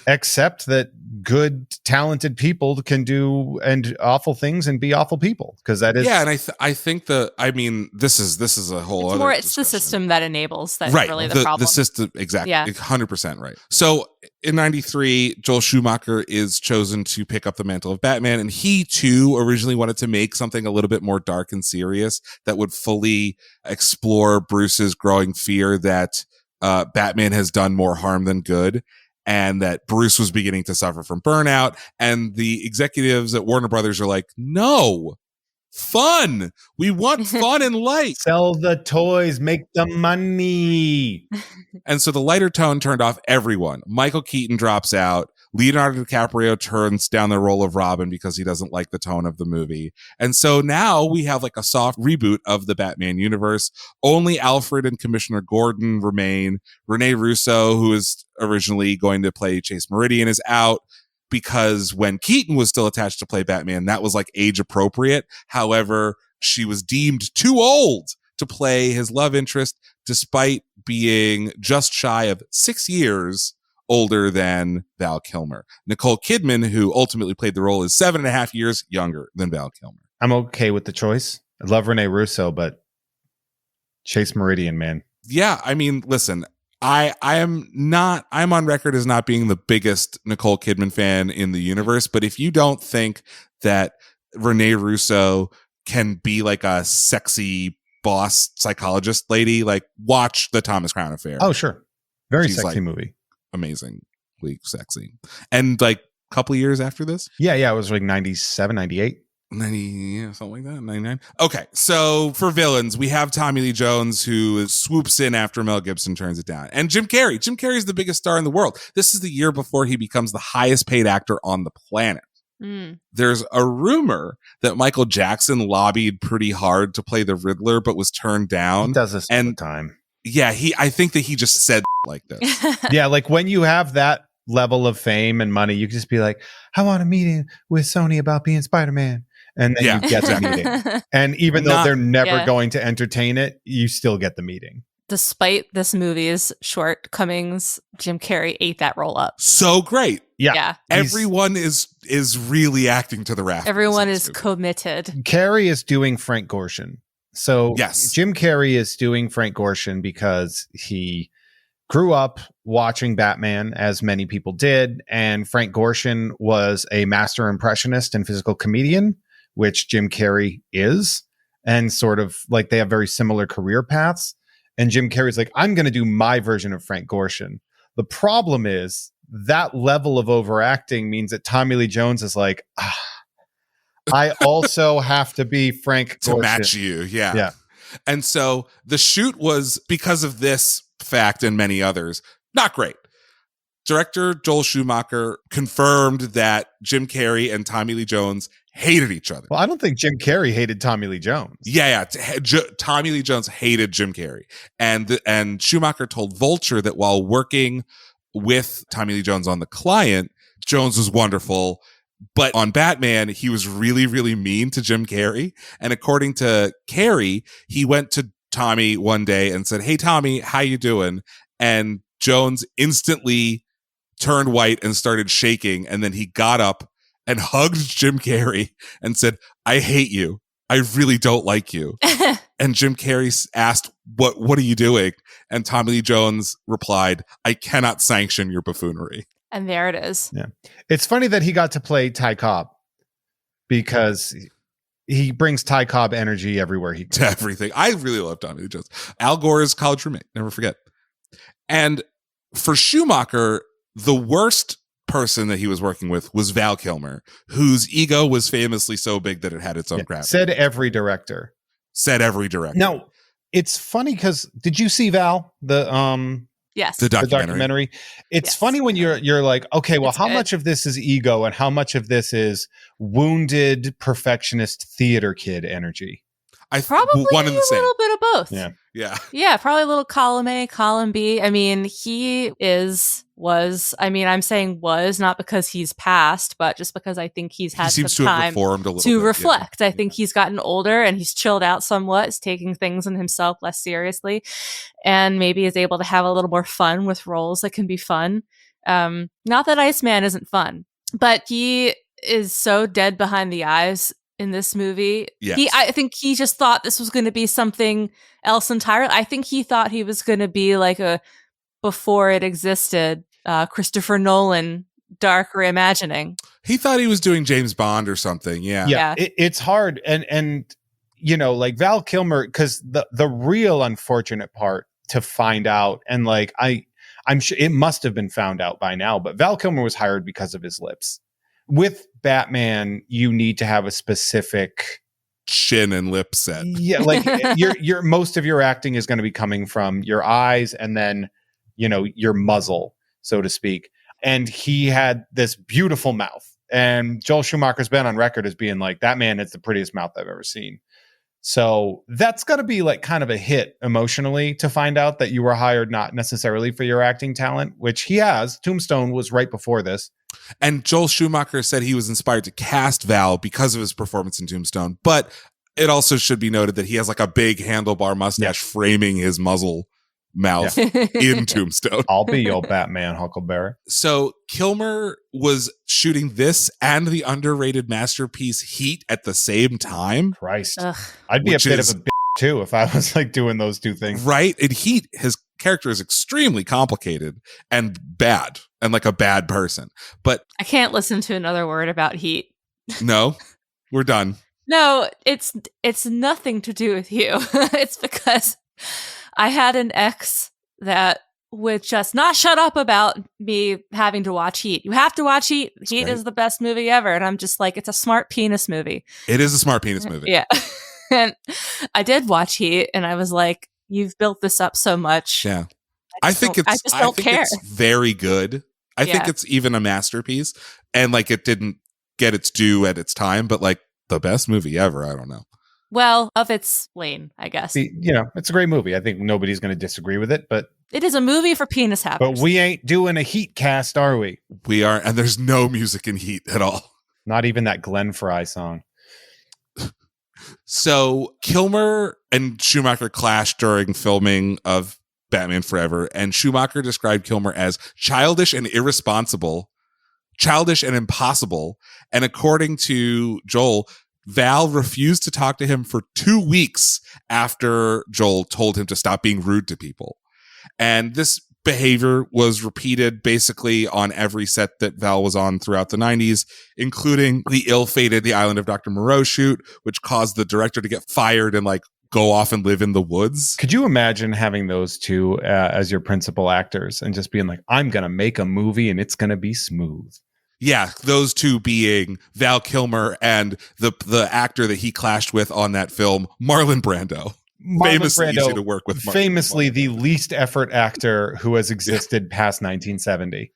accept that good, talented people can do and awful things and be awful people, because that is. Yeah, and I think this is a whole other. It's the system that enables that. Right, really the problem. The system, exactly. Yeah, 100% right. So in '93, Joel Schumacher is chosen to pick up the mantle of Batman, and he too originally wanted to make something a little bit more dark and serious that would fully explore Bruce's growing fear that Batman has done more harm than good, and that Bruce was beginning to suffer from burnout. And the executives at Warner Brothers are like, no, fun. We want fun and light. Sell the toys, make the money. And so the lighter tone turned off everyone. Michael Keaton drops out. Leonardo DiCaprio turns down the role of Robin because he doesn't like the tone of the movie. And so now we have like a soft reboot of the Batman universe. Only Alfred and Commissioner Gordon remain. Rene Russo, who is originally going to play Chase Meridian, is out because when Keaton was still attached to play Batman, that was like age appropriate. However, she was deemed too old to play his love interest, despite being just shy of 6 years older than Val Kilmer. Nicole Kidman, who ultimately played the role, is 7.5 years younger than Val Kilmer. I'm okay with the choice. I love Rene Russo, but Chase Meridian, man. Yeah, I mean, listen, I'm on record as not being the biggest Nicole Kidman fan in the universe, but if you don't think that Rene Russo can be like a sexy boss psychologist lady, like watch the Thomas Crown Affair. Oh, sure. Very She's sexy movie. Amazingly sexy. And like a couple of years after this? Yeah, it was like 97, 98. 90, yeah, something like that, 99. Okay, so for villains, we have Tommy Lee Jones, who swoops in after Mel Gibson turns it down. And Jim Carrey. Jim Carrey is the biggest star in the world. This is the year before he becomes the highest paid actor on the planet. There's a rumor that Michael Jackson lobbied pretty hard to play the Riddler, but was turned down. He does this all the time. Yeah, I think that he just said like this. Yeah, like when you have that level of fame and money, you can just be like, I want a meeting with Sony about being Spider-Man. And then you get the meeting. And even though they're never going to entertain it, you still get the meeting. despite this movie's shortcomings, Jim Carrey ate that role up. So great. Yeah. Everyone is really acting to the raft. Everyone is committed. Carrey is doing Frank Gorshin. So yes, Jim Carrey is doing Frank Gorshin because he grew up watching Batman, as many people did, and Frank Gorshin was a master impressionist and physical comedian, which Jim Carrey is, and sort of like they have very similar career paths. And Jim Carrey's like, I'm going to do my version of Frank Gorshin. The problem is that level of overacting means that Tommy Lee Jones is like, I also have to be Frank to Gorshin. match you. Yeah. And so the shoot was, because of this fact and many others, not great. Director Joel Schumacher confirmed that Jim Carrey and Tommy Lee Jones hated each other. Well, I don't think Jim Carrey hated Tommy Lee Jones. Yeah. Tommy Lee Jones hated Jim Carrey. And Schumacher told Vulture that while working with Tommy Lee Jones on The Client, Jones was wonderful. But on Batman, he was really, really mean to Jim Carrey. And according to Carrey, he went to Tommy one day and said, "Hey, Tommy, how you doing?" And Jones instantly turned white and started shaking. And then he got up and hugged Jim Carrey and said, "I hate you. I really don't like you." And Jim Carrey asked, what are you doing? And Tommy Lee Jones replied, "I cannot sanction your buffoonery." And there it is. Yeah. It's funny that he got to play Ty Cobb because he brings Ty Cobb energy everywhere he goes. To everything. I really love Tommy Lee Jones. Al Gore's college roommate. Never forget. And for Schumacher, the worst person that he was working with was Val Kilmer, whose ego was famously so big that it had its own gravity. Said every director. Now, it's funny because did you see Val? Yes. The documentary. It's funny when you're like, okay, well, how much of this is ego and how much of this is wounded perfectionist theater kid energy? Probably one and the same. A little bit of both. Yeah. Probably a little column A, column B. I mean, I'm saying was not because he's passed, but just because I think he's had some time to reflect. I think he's gotten older and he's chilled out somewhat, is taking things in himself less seriously, and maybe is able to have a little more fun with roles that can be fun. Not that Iceman isn't fun, but he is so dead behind the eyes in this movie. Yes. I think he just thought this was going to be something else entirely. I think he thought he was going to be like before it existed, Christopher Nolan dark reimagining. He thought he was doing James Bond or something. Yeah. It's hard. And you know, like Val Kilmer, because the real unfortunate part to find out, and like I'm sure it must have been found out by now, but Val Kilmer was hired because of his lips. With Batman, you need to have a specific chin and lip set. Yeah, like your most of your acting is going to be coming from your eyes and then, you know, your muzzle, so to speak. And he had this beautiful mouth. And Joel Schumacher's been on record as being like, that man has the prettiest mouth I've ever seen. So that's got to be like kind of a hit emotionally to find out that you were hired not necessarily for your acting talent, which he has. Tombstone was right before this. And Joel Schumacher said he was inspired to cast Val because of his performance in Tombstone. But it also should be noted that he has like a big handlebar mustache framing his muzzle mouth in Tombstone. I'll be your Batman, Huckleberry. So Kilmer was shooting this and the underrated masterpiece Heat at the same time. Christ. Ugh. I'd be a bit of a bitch too if I was like doing those two things. Right? In Heat, his character is extremely complicated and bad and like a bad person. But I can't listen to another word about Heat. No, we're done. No, it's nothing to do with you. It's because I had an ex that would just not shut up about me having to watch Heat. You have to watch Heat. Heat is the best movie ever. And I'm just like, it's a smart penis movie. It is a smart penis movie. Yeah. And I did watch Heat and I was like, you've built this up so much. Yeah. I think it's very good. I think it's even a masterpiece. And like it didn't get its due at its time, but like the best movie ever. I don't know. Well, of its lane, I guess. You know, it's a great movie. I think nobody's going to disagree with it, but it is a movie for penis havers. But we ain't doing a Heat cast, are we? We are, and there's no music in Heat at all. Not even that Glenn Frey song. So Kilmer and Schumacher clashed during filming of Batman Forever, and Schumacher described Kilmer as childish and irresponsible, childish and impossible. And according to Joel, Val refused to talk to him for 2 weeks after Joel told him to stop being rude to people. And this behavior was repeated basically on every set that Val was on throughout the 90s, including the ill-fated The Island of Dr. Moreau shoot, which caused the director to get fired and like go off and live in the woods. Could you imagine having those two as your principal actors and just being like, I'm going to make a movie and it's going to be smooth? Yeah, those two being Val Kilmer and the actor that he clashed with on that film, Marlon Brando. Famously easy to work with. Famously the least effort actor who has existed past 1970.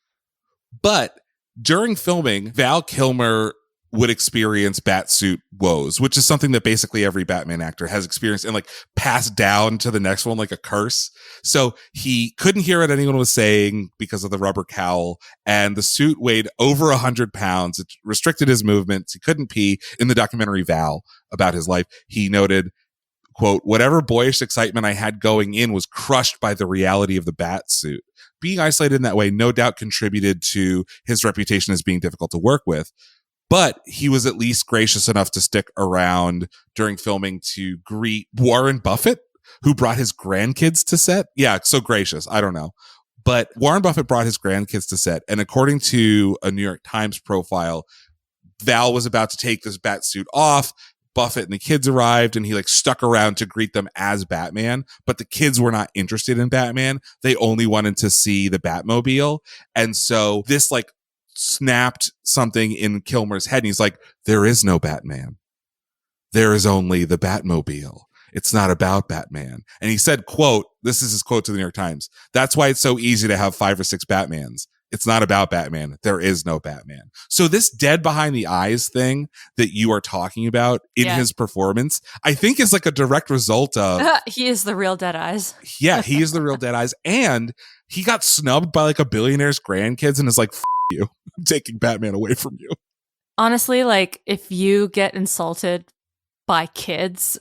But during filming, Val Kilmer would experience batsuit woes, which is something that basically every Batman actor has experienced and like passed down to the next one like a curse. So he couldn't hear what anyone was saying because of the rubber cowl, and the suit weighed over 100 pounds. It restricted his movements. He couldn't pee. In the documentary Val about his life, he noted, quote, whatever boyish excitement I had going in was crushed by the reality of the bat suit. Being isolated in that way no doubt contributed to his reputation as being difficult to work with. But he was at least gracious enough to stick around during filming to greet Warren Buffett, who brought his grandkids to set. Yeah, so gracious. I don't know. But Warren Buffett brought his grandkids to set. And according to a New York Times profile, Val was about to take this bat suit off. Buffett and the kids arrived, and he like stuck around to greet them as Batman, but the kids were not interested in Batman. They only wanted to see the Batmobile. And so this like snapped something in Kilmer's head, and he's like, there is no Batman. There is only the Batmobile. It's not about Batman. And he said, quote, this is his quote to the New York Times, that's why it's so easy to have 5 or 6 Batmans. It's not about Batman. There is no Batman. So this dead behind the eyes thing that you are talking about in his performance, I think is like a direct result of... he is the real dead eyes. Yeah, he is the real dead eyes. And he got snubbed by like a billionaire's grandkids and is like, you, I'm taking Batman away from you. Honestly, like if you get insulted by kids,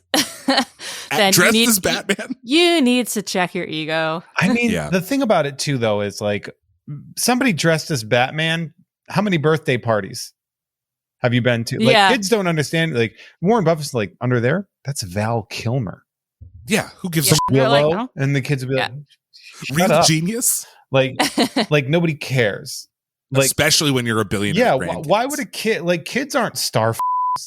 then dressed as Batman, you need to check your ego. I mean, the thing about it too, though, is like somebody dressed as Batman. How many birthday parties have you been to? Like kids don't understand. Like Warren Buffett's like, under there, that's Val Kilmer. Yeah, who gives a Willow? Like, and the kids will be like, real genius. Like, like nobody cares. Like, especially when you're a billionaire. Yeah, why would a kid, like kids aren't star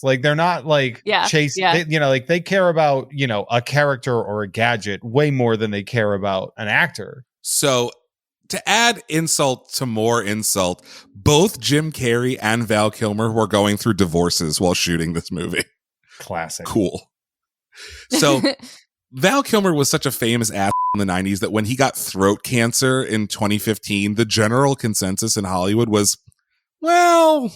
like they're not like chasing, you know, like they care about, you know, a character or a gadget way more than they care about an actor. So to add insult to more insult, both Jim Carrey and Val Kilmer were going through divorces while shooting this movie. Classic. Cool. So Val Kilmer was such a famous ass in the 90s that when he got throat cancer in 2015, the general consensus in Hollywood was, well...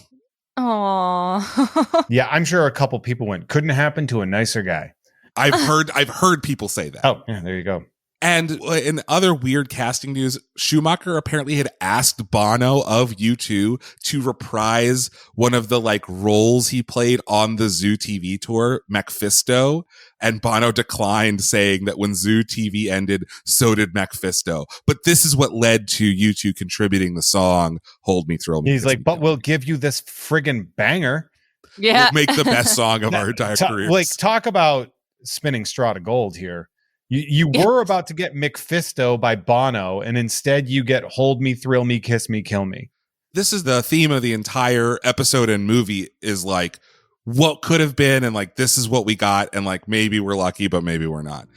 Aww. Yeah, I'm sure a couple people went, couldn't happen to a nicer guy. I've heard people say that. Oh, yeah, there you go. And in other weird casting news, Schumacher apparently had asked Bono of U2 to reprise one of the like roles he played on the Zoo TV tour, Mephisto. And Bono declined, saying that when Zoo TV ended, so did Mephisto. But this is what led to U2 contributing the song Hold Me, Thrill Me. He's like, but we'll give you this friggin' banger. Yeah. We'll make the best song of our entire careers. Like, talk about spinning straw to gold here. You were about to get Mephisto by Bono, and instead you get Hold Me, Thrill Me, Kiss Me, Kill Me. This is the theme of the entire episode and movie, is like what could have been, and like this is what we got, and like maybe we're lucky, but maybe we're not.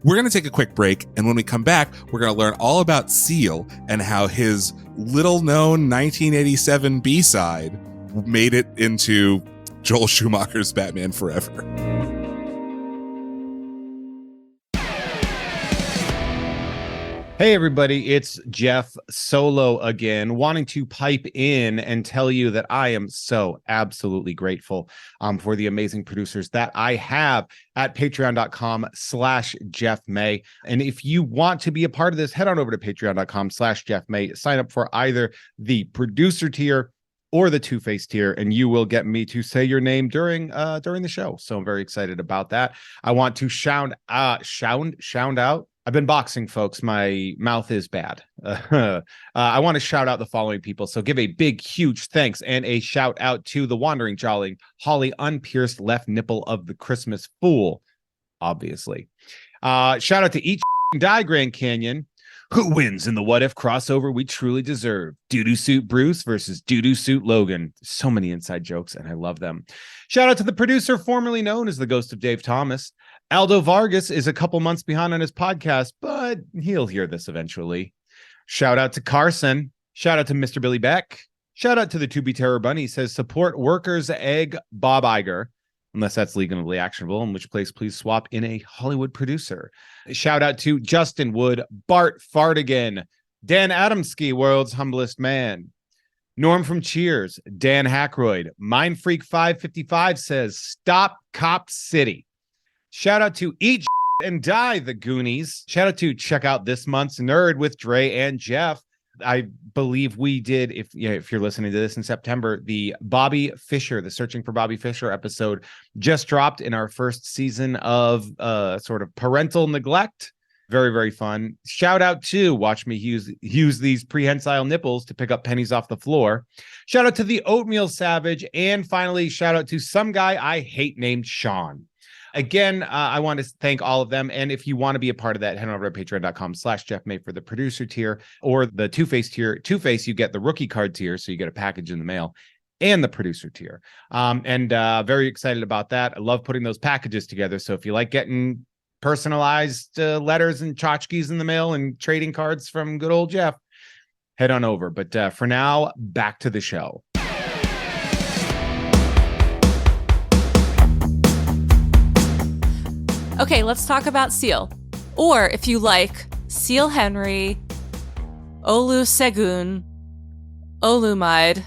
We're going to take a quick break, and when we come back, we're going to learn all about Seal and how his little-known 1987 B-side made it into Joel Schumacher's Batman Forever. Hey everybody, it's Jeff Solo again, wanting to pipe in and tell you that I am so absolutely grateful for the amazing producers that I have at patreon.com/JeffMay. And if you want to be a part of this, head on over to patreon.com/JeffMay. Sign up for either the producer tier or the Two-Face tier, and you will get me to say your name during the show. So I'm very excited about that. I want to shout out I've been boxing, folks. My mouth is bad. I want to shout out the following people. So give a big, huge thanks and a shout out to the Wandering Jolly, Holly Unpierced Left Nipple of the Christmas Fool, obviously. Shout out to Eat Die Grand Canyon. Who wins in the What If crossover we truly deserve? Doo-doo Suit Bruce versus Doo-doo Suit Logan. So many inside jokes, and I love them. Shout out to the producer formerly known as the Ghost of Dave Thomas. Aldo Vargas is a couple months behind on his podcast, but he'll hear this eventually. Shout out to Carson. Shout out to Mr. Billy Beck. Shout out to the To Be Terror Bunny. Says support workers egg Bob Iger, unless that's legally actionable, in which place please swap in a Hollywood producer. Shout out to Justin Wood, Bart Fartigan, Dan Adamski, world's humblest man. Norm from Cheers, Dan Hackroyd. Mindfreak 555 says stop Cop City. Shout out to Eat and Die, the Goonies. Shout out to check out this month's Nerd with Dre and Jeff. I believe we did, if you're listening to this in September, the Bobby Fischer, the Searching for Bobby Fischer episode just dropped in our first season of sort of parental neglect. Very, very fun. Shout out to watch me use these prehensile nipples to pick up pennies off the floor. Shout out to the Oatmeal Savage. And finally, shout out to some guy I hate named Sean. Again, I want to thank all of them. And if you want to be a part of that, head on over to patreon.com/Jeff May for the producer tier or the Two-Face tier. Two-Face, you get the rookie card tier, so you get a package in the mail, and the producer tier. Very excited about that. I love putting those packages together. So if you like getting personalized letters and tchotchkes in the mail and trading cards from good old Jeff, head on over. But for now, back to the show. Okay, let's talk about Seal. Or, if you like, Seal Henry, Olusegun, Olumide,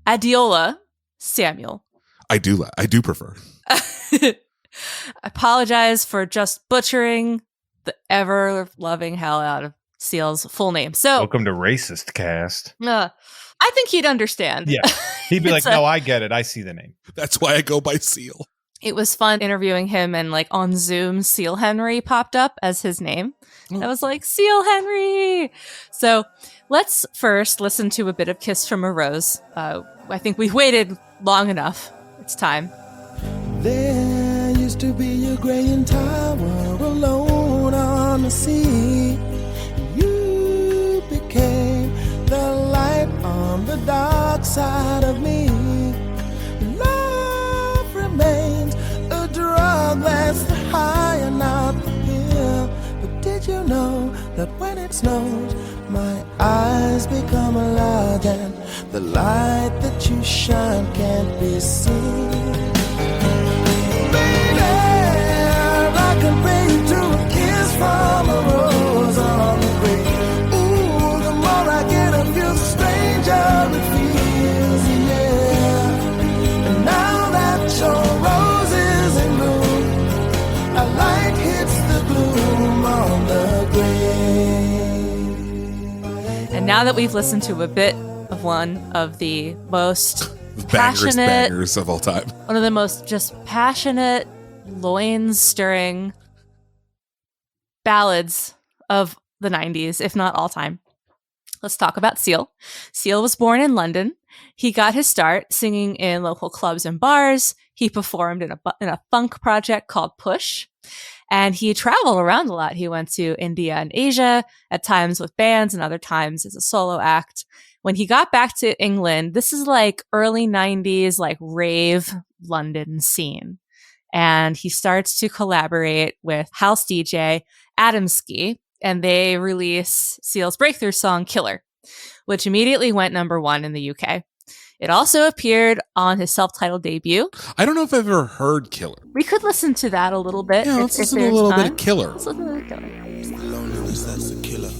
Adiola Samuel. I do prefer. I apologize for just butchering the ever-loving hell out of Seal's full name. So, welcome to Racist Cast. I think he'd understand. Yeah, he'd be like, no, I get it. I see the name. That's why I go by Seal. It was fun interviewing him, and like on Zoom, Seal Henry popped up as his name. I was like, Seal Henry! So let's first listen to a bit of Kiss from a Rose. I think we've waited long enough. It's time. There used to be a graying tower alone on the sea. You became the light on the dark side of me. Love remains a drug that's the high and not the pill. But did you know that when it snows, my eyes become large and the light that you shine can't be seen? I can pay you to a kiss from a rose on the grave. Ooh, the more I get, I feel stranger it feels, yeah. And now that your rose is in bloom, a light hits the gloom on the grave. And now that we've listened to a bit of one of the most bangers of all time, one of the most just passionate, loins-stirring ballads of the 90s, if not all time. Let's talk about Seal. Seal was born in London. He got his start singing in local clubs and bars. He performed in a funk project called Push. And he traveled around a lot. He went to India and Asia, at times with bands and other times as a solo act. When he got back to England, this is like early 90s, like rave London scene. And he starts to collaborate with house DJ Adamski, and they release Seal's breakthrough song Killer, which immediately went #1 in the UK. It also appeared on his self-titled debut. I don't know if I've ever heard Killer. We could listen to that a little bit. Yeah, let's listen to a little bit of Killer. Let's listen to Killer. Loneliness, that's a killer.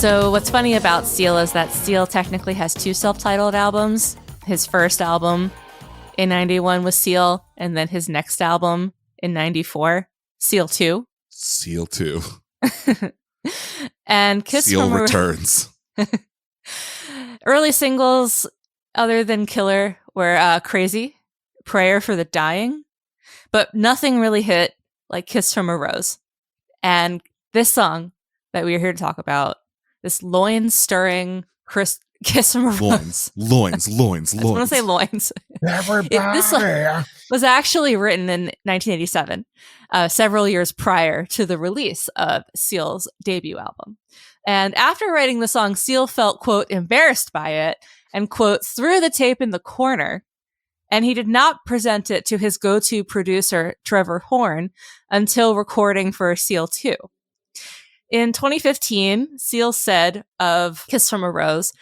So what's funny about Seal is that Seal technically has 2 self-titled albums. His first album in 91 was Seal, and then his next album in 94, Seal 2. Seal 2. And Kiss Seal from a returns. Early singles other than Killer were Crazy, Prayer for the Dying, but nothing really hit like Kiss from a Rose. And this song that we are here to talk about, this loin-stirring Kiss from a Rose. Loins. I want to say loins. This song was actually written in 1987, several years prior to the release of Seal's debut album. And after writing the song, Seal felt, quote, embarrassed by it and, quote, threw the tape in the corner. And he did not present it to his go-to producer, Trevor Horn, until recording for Seal 2. In 2015, Seal said of Kiss from a Rose,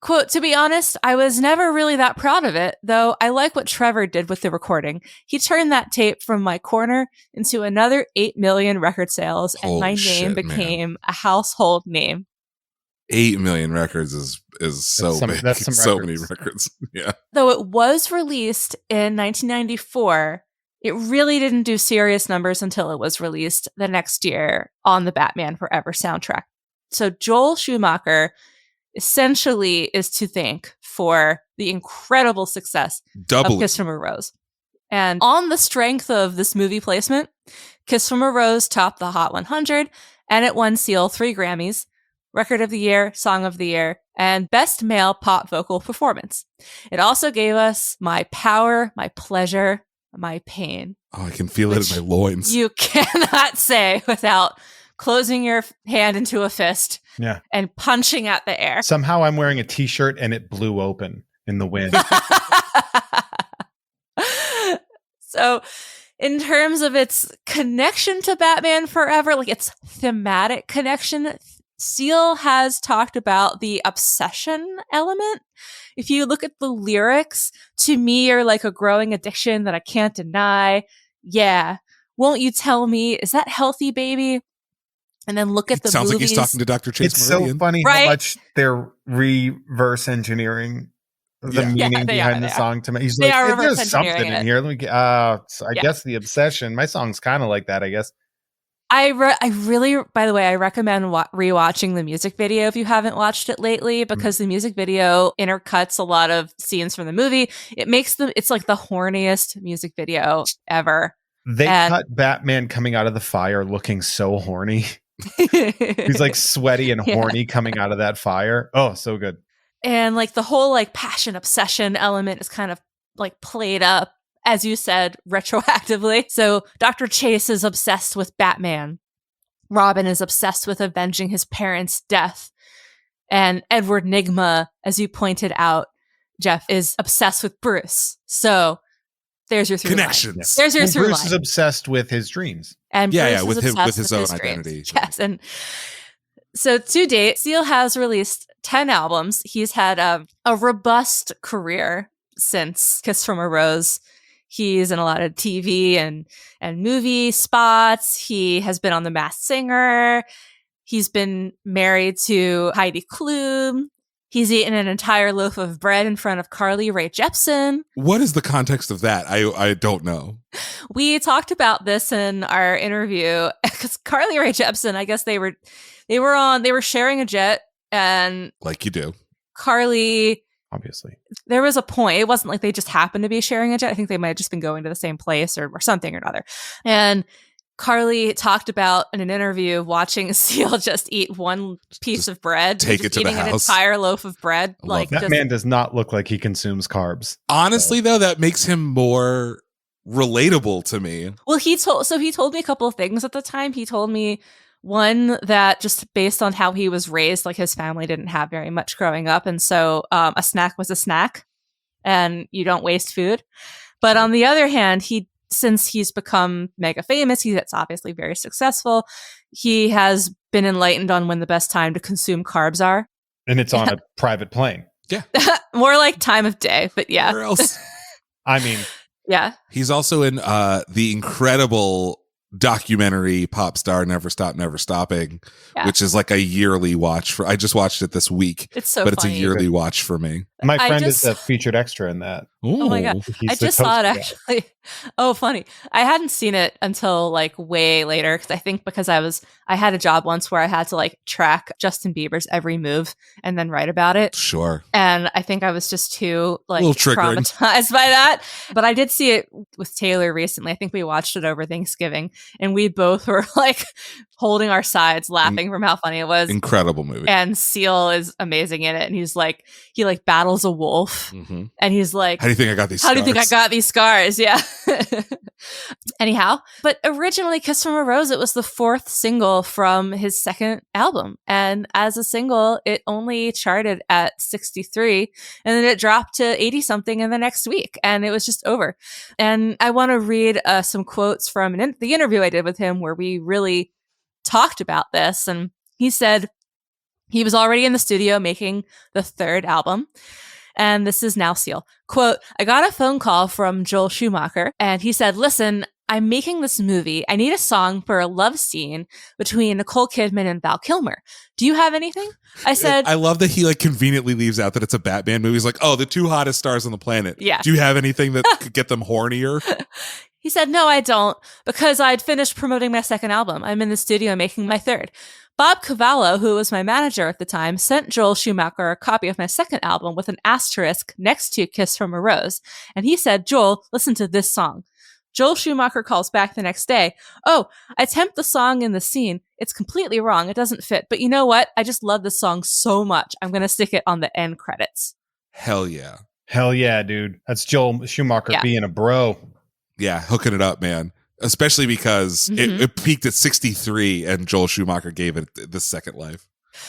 quote, to be honest, I was never really that proud of it, though I like what Trevor did with the recording. He turned that tape from my corner into another 8 million record sales, and Holy my name shit, became a household name. 8 million records is so big. That's some so records. many records. Yeah. Though it was released in 1994, it really didn't do serious numbers until it was released the next year on the Batman Forever soundtrack. So Joel Schumacher essentially is to thank for the incredible success of Kiss from a Rose. And on the strength of this movie placement, Kiss from a Rose topped the Hot 100, and it won Seal 3 Grammys, Record of the Year, Song of the Year, and Best Male Pop Vocal Performance. It also gave us My Power, My Pleasure, My Pain. Oh, I can feel it in my loins. You cannot say without closing your hand into a fist and punching at the air. Somehow I'm wearing a t-shirt and it blew open in the wind. So in terms of its connection to Batman Forever, like its thematic connection, Seal has talked about the obsession element. If you look at the lyrics, to me are like a growing addiction that I can't deny. Yeah. Won't you tell me, is that healthy, baby? And then look at the Sounds movies. like he's talking to Dr. Chase It's Meridian. so funny Right? how much they're reverse engineering the meaning behind the song to me. He's They like, are "Hey, reverse there's something engineering in it." here. Let me get, so I guess the obsession. My song's kind of like that, I guess. I really, by the way, I recommend rewatching the music video if you haven't watched it lately, because the music video intercuts a lot of scenes from the movie. It's like the horniest music video ever. They cut Batman coming out of the fire looking so horny. He's like sweaty and horny coming out of that fire. Oh, so good. And like the whole like passion obsession element is kind of like played up, as you said, retroactively. So Dr. Chase is obsessed with Batman. Robin is obsessed with avenging his parents' death. And Edward Nygma, as you pointed out, Jeff, is obsessed with Bruce. So there's your through Connections. line. There's your through Bruce line. is obsessed with his dreams. And Bruce with is him, with obsessed his own dreams. identity. Yes, and so to date, Seal has released 10 albums. He's had a robust career since Kiss from a Rose. He's in a lot of TV and movie spots. He has been on The Masked Singer. He's been married to Heidi Klum. He's eaten an entire loaf of bread in front of Carly Rae Jepsen. What is the context of that? I don't know. We talked about this in our interview because Carly Rae Jepsen, I guess they were sharing a jet, and Like you do. Carly, Obviously. there was a point. It wasn't like they just happened to be sharing a jet. I think they might have just been going to the same place or something or another. And Carly talked about in an interview watching Seal just eat one piece of bread, take it to the eating an house. entire loaf of bread. I love Like That man does not look like he consumes carbs. Honestly, though, that makes him more relatable to me. well, he told me a couple of things at the time. He told me one that just based on how he was raised, like his family didn't have very much growing up, and so a snack was a snack, and you don't waste food. But on the other hand, since he's become mega famous, that's obviously very successful. He has been enlightened on when the best time to consume carbs are. And it's on a private plane. More like time of day, but yeah. Where else? I mean, Yeah. He's also in the incredible documentary Pop Star Never Stop Never Stopping, which is like a yearly watch for. I just watched it this week. It's so but funny. it's a yearly watch for me. My friend is a featured extra in that. Oh my god! He's I just saw it actually. Oh, funny! I hadn't seen it until like way later because I think because I had a job once where I had to like track Justin Bieber's every move and then write about it. Sure. And I think I was just too like triggering. traumatized by that. But I did see it with Taylor recently. I think we watched it over Thanksgiving, and we both were like holding our sides, laughing from how funny it was. Incredible movie. And Seal is amazing in it, and he's like he like battles a wolf, and he's like, How do you think I got these? How do you think I got these scars? Yeah. Anyhow, but originally Kiss from a Rose, it was the 4th single from his second album. And as a single, it only charted at 63 and then it dropped to 80 something in the next week. And it was just over. And I want to read some quotes from the interview I did with him where we really talked about this. And he said he was already in the studio making the 3rd album. And this is now Seal. Quote, I got a phone call from Joel Schumacher and he said, listen, I'm making this movie. I need a song for a love scene between Nicole Kidman and Val Kilmer. Do you have anything? I said, I love that he like conveniently leaves out that it's a Batman movie. He's like, oh, the 2 hottest stars on the planet. Yeah. Do you have anything that could get them hornier? He said, no, I don't, because I'd finished promoting my 2nd album. I'm in the studio making my 3rd. Bob Cavallo, who was my manager at the time, sent Joel Schumacher a copy of my 2nd album with an asterisk next to Kiss from a Rose. And he said, Joel, listen to this song. Joel Schumacher calls back the next day. Oh, I temped the song in the scene. It's completely wrong. It doesn't fit. But you know what? I just love this song so much. I'm going to stick it on the end credits. Hell yeah. Hell yeah, dude. That's Joel Schumacher being a bro. Yeah, hooking it up, man. Especially because it peaked at 63 and Joel Schumacher gave it the second life.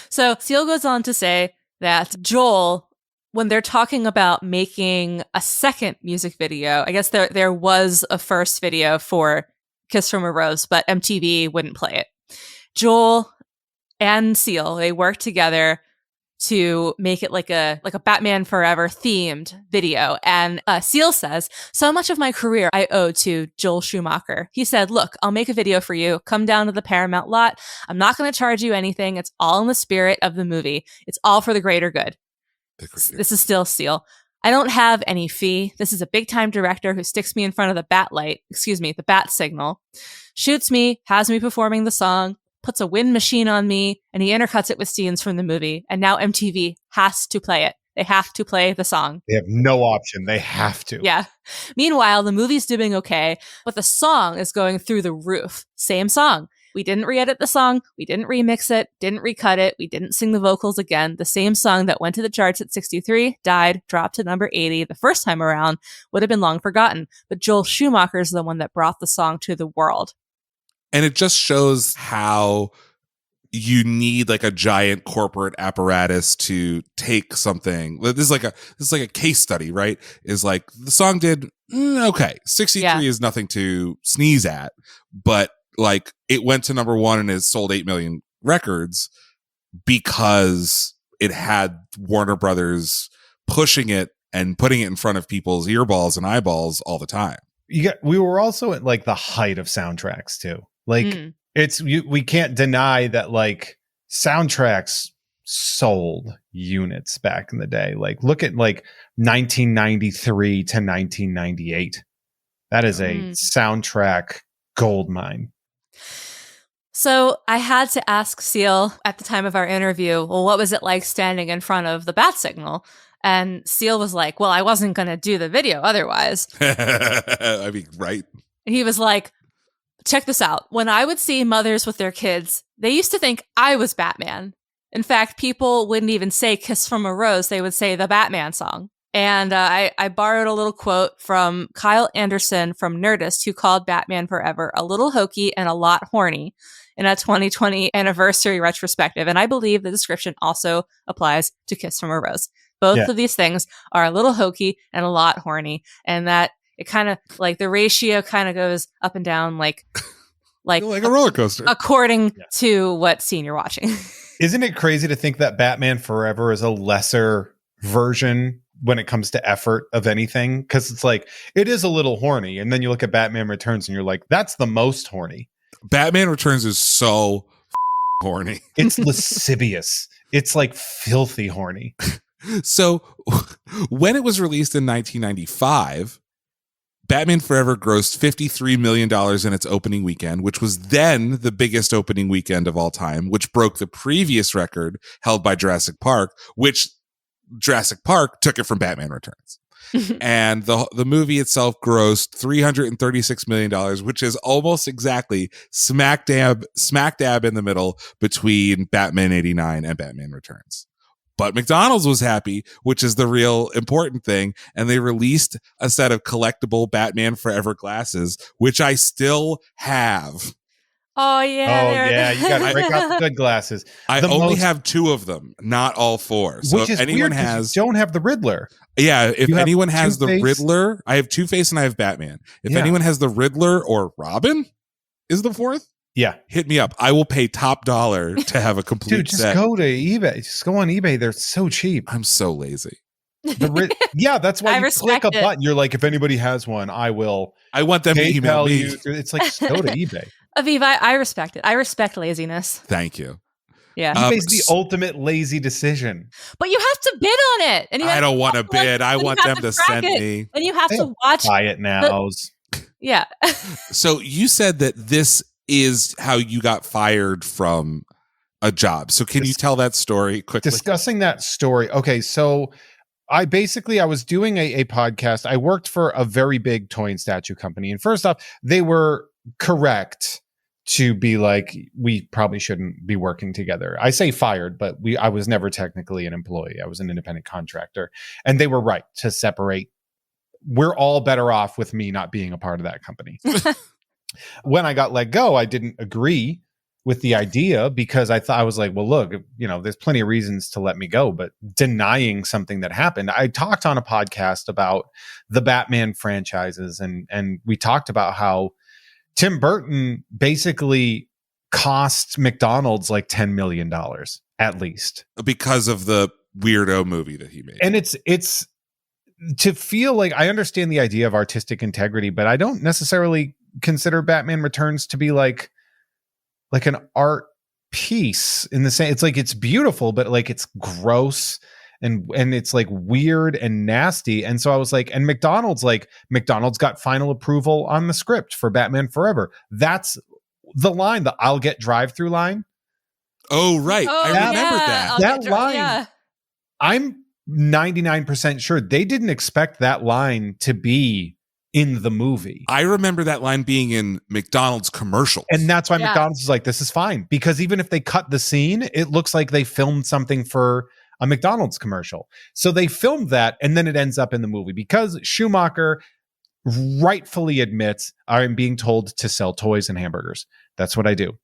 So Seal goes on to say that Joel, when they're talking about making a second music video, I guess there was a first video for Kiss from a Rose, but MTV wouldn't play it. Joel and Seal, they worked together to make it like a Batman Forever themed video. And Seal says, so much of my career I owe to Joel Schumacher. He said, look, I'll make a video for you. Come down to the Paramount lot. I'm not going to charge you anything. It's all in the spirit of the movie. It's all for the greater good. This is still Seal. I don't have any fee. This is a big time director who sticks me in front of the the bat signal, shoots me, has me performing the song, puts a wind machine on me, and he intercuts it with scenes from the movie. And now MTV has to play it. They have to play the song. They have no option. They have to. Yeah. Meanwhile, the movie's doing okay, but the song is going through the roof. Same song. We didn't re-edit the song. We didn't remix it. Didn't recut it. We didn't sing the vocals again. The same song that went to the charts at 63, died, dropped to number 80 the first time around, would have been long forgotten. But Joel Schumacher is the one that brought the song to the world. And it just shows how you need like a giant corporate apparatus to take something. This is like a case study, right? Is like the song did okay. 63 is nothing to sneeze at, but like it went to number 1 and has sold 8 million records because it had Warner Brothers pushing it and putting it in front of people's earballs and eyeballs all the time. We were also at like the height of soundtracks too. Like we can't deny that like soundtracks sold units back in the day. Like look at like 1993 to 1998. That is a soundtrack goldmine. So I had to ask Seal at the time of our interview, well, what was it like standing in front of the bat signal? And Seal was like, well, I wasn't going to do the video otherwise. I mean, right. And he was like, check this out. When I would see mothers with their kids, they used to think I was Batman. In fact, people wouldn't even say Kiss from a Rose. They would say the Batman song. And I borrowed a little quote from Kyle Anderson from Nerdist, who called Batman Forever a little hokey and a lot horny in a 2020 anniversary retrospective. And I believe the description also applies to Kiss from a Rose. Both of these things are a little hokey and a lot horny. And that it kind of like the ratio kind of goes up and down like a roller coaster according to what scene you're watching. Isn't it crazy to think that Batman Forever is a lesser version when it comes to effort of anything? Because it's like, it is a little horny. And then you look at Batman Returns and you're like, that's the most horny. Batman Returns is so horny. It's lascivious. It's like filthy horny. So when it was released in 1995, Batman Forever grossed $53 million in its opening weekend, which was then the biggest opening weekend of all time, which broke the previous record held by Jurassic Park, which Jurassic Park took it from Batman Returns. And the movie itself grossed $336 million, which is almost exactly smack dab in the middle between Batman 89 and Batman Returns. But McDonald's was happy, which is the real important thing, and they released a set of collectible Batman Forever glasses, which I still have. Oh yeah, you got to break out the good glasses. I only have 2 of them, not all 4. So which is if anyone weird, has, you don't have the Riddler. Yeah, if anyone has the Two-Face? Riddler, I have Two-Face and I have Batman. If Yeah. anyone has the Riddler or Robin is the 4th, Yeah. hit me up. I will pay top dollar to have a complete Dude, just set. go to eBay. Just go on eBay. They're so cheap. I'm so lazy. Yeah, that's why I you click respect a it. button. You're like, if anybody has one, I will I want them to email PayPal me. you. It's like, just go to eBay. Aviv, I respect it. I respect laziness. Thank you. Yeah. eBay's the ultimate lazy decision. But you have to bid on it. And you I have don't to want to watch, like, bid. I then you want have them to track send it, me. And you have They to watch. Buy it now. Yeah. So you said that this is how you got fired from a job. So can you tell that story quickly? Discussing that story. Okay, so I was doing a podcast. I worked for a very big toy and statue company. And first off, they were correct to be like, we probably shouldn't be working together. I say fired, but I was never technically an employee. I was an independent contractor. And they were right to separate. We're all better off with me not being a part of that company. When I got let go, I didn't agree with the idea because I was like, well, look, there's plenty of reasons to let me go, but denying something that happened. I talked on a podcast about the Batman franchises and we talked about how Tim Burton basically cost McDonald's like $10 million at least. Because of the weirdo movie that he made. And it's to feel like I understand the idea of artistic integrity, but I don't necessarily consider Batman Returns to be like an art piece in the same. It's like, it's beautiful, but like it's gross and it's like weird and nasty. And so I was like, and McDonald's got final approval on the script for Batman Forever. That's the line, the I'll get drive-through line. Oh, right. Oh, I remember that. That line. I'm 99% sure they didn't expect that line to be in the movie. I remember that line being in McDonald's commercials. And that's why Yeah. McDonald's is like, this is fine. Because even if they cut the scene, it looks like they filmed something for a McDonald's commercial. So they filmed that and then it ends up in the movie because Schumacher rightfully admits, I'm being told to sell toys and hamburgers. That's what I do.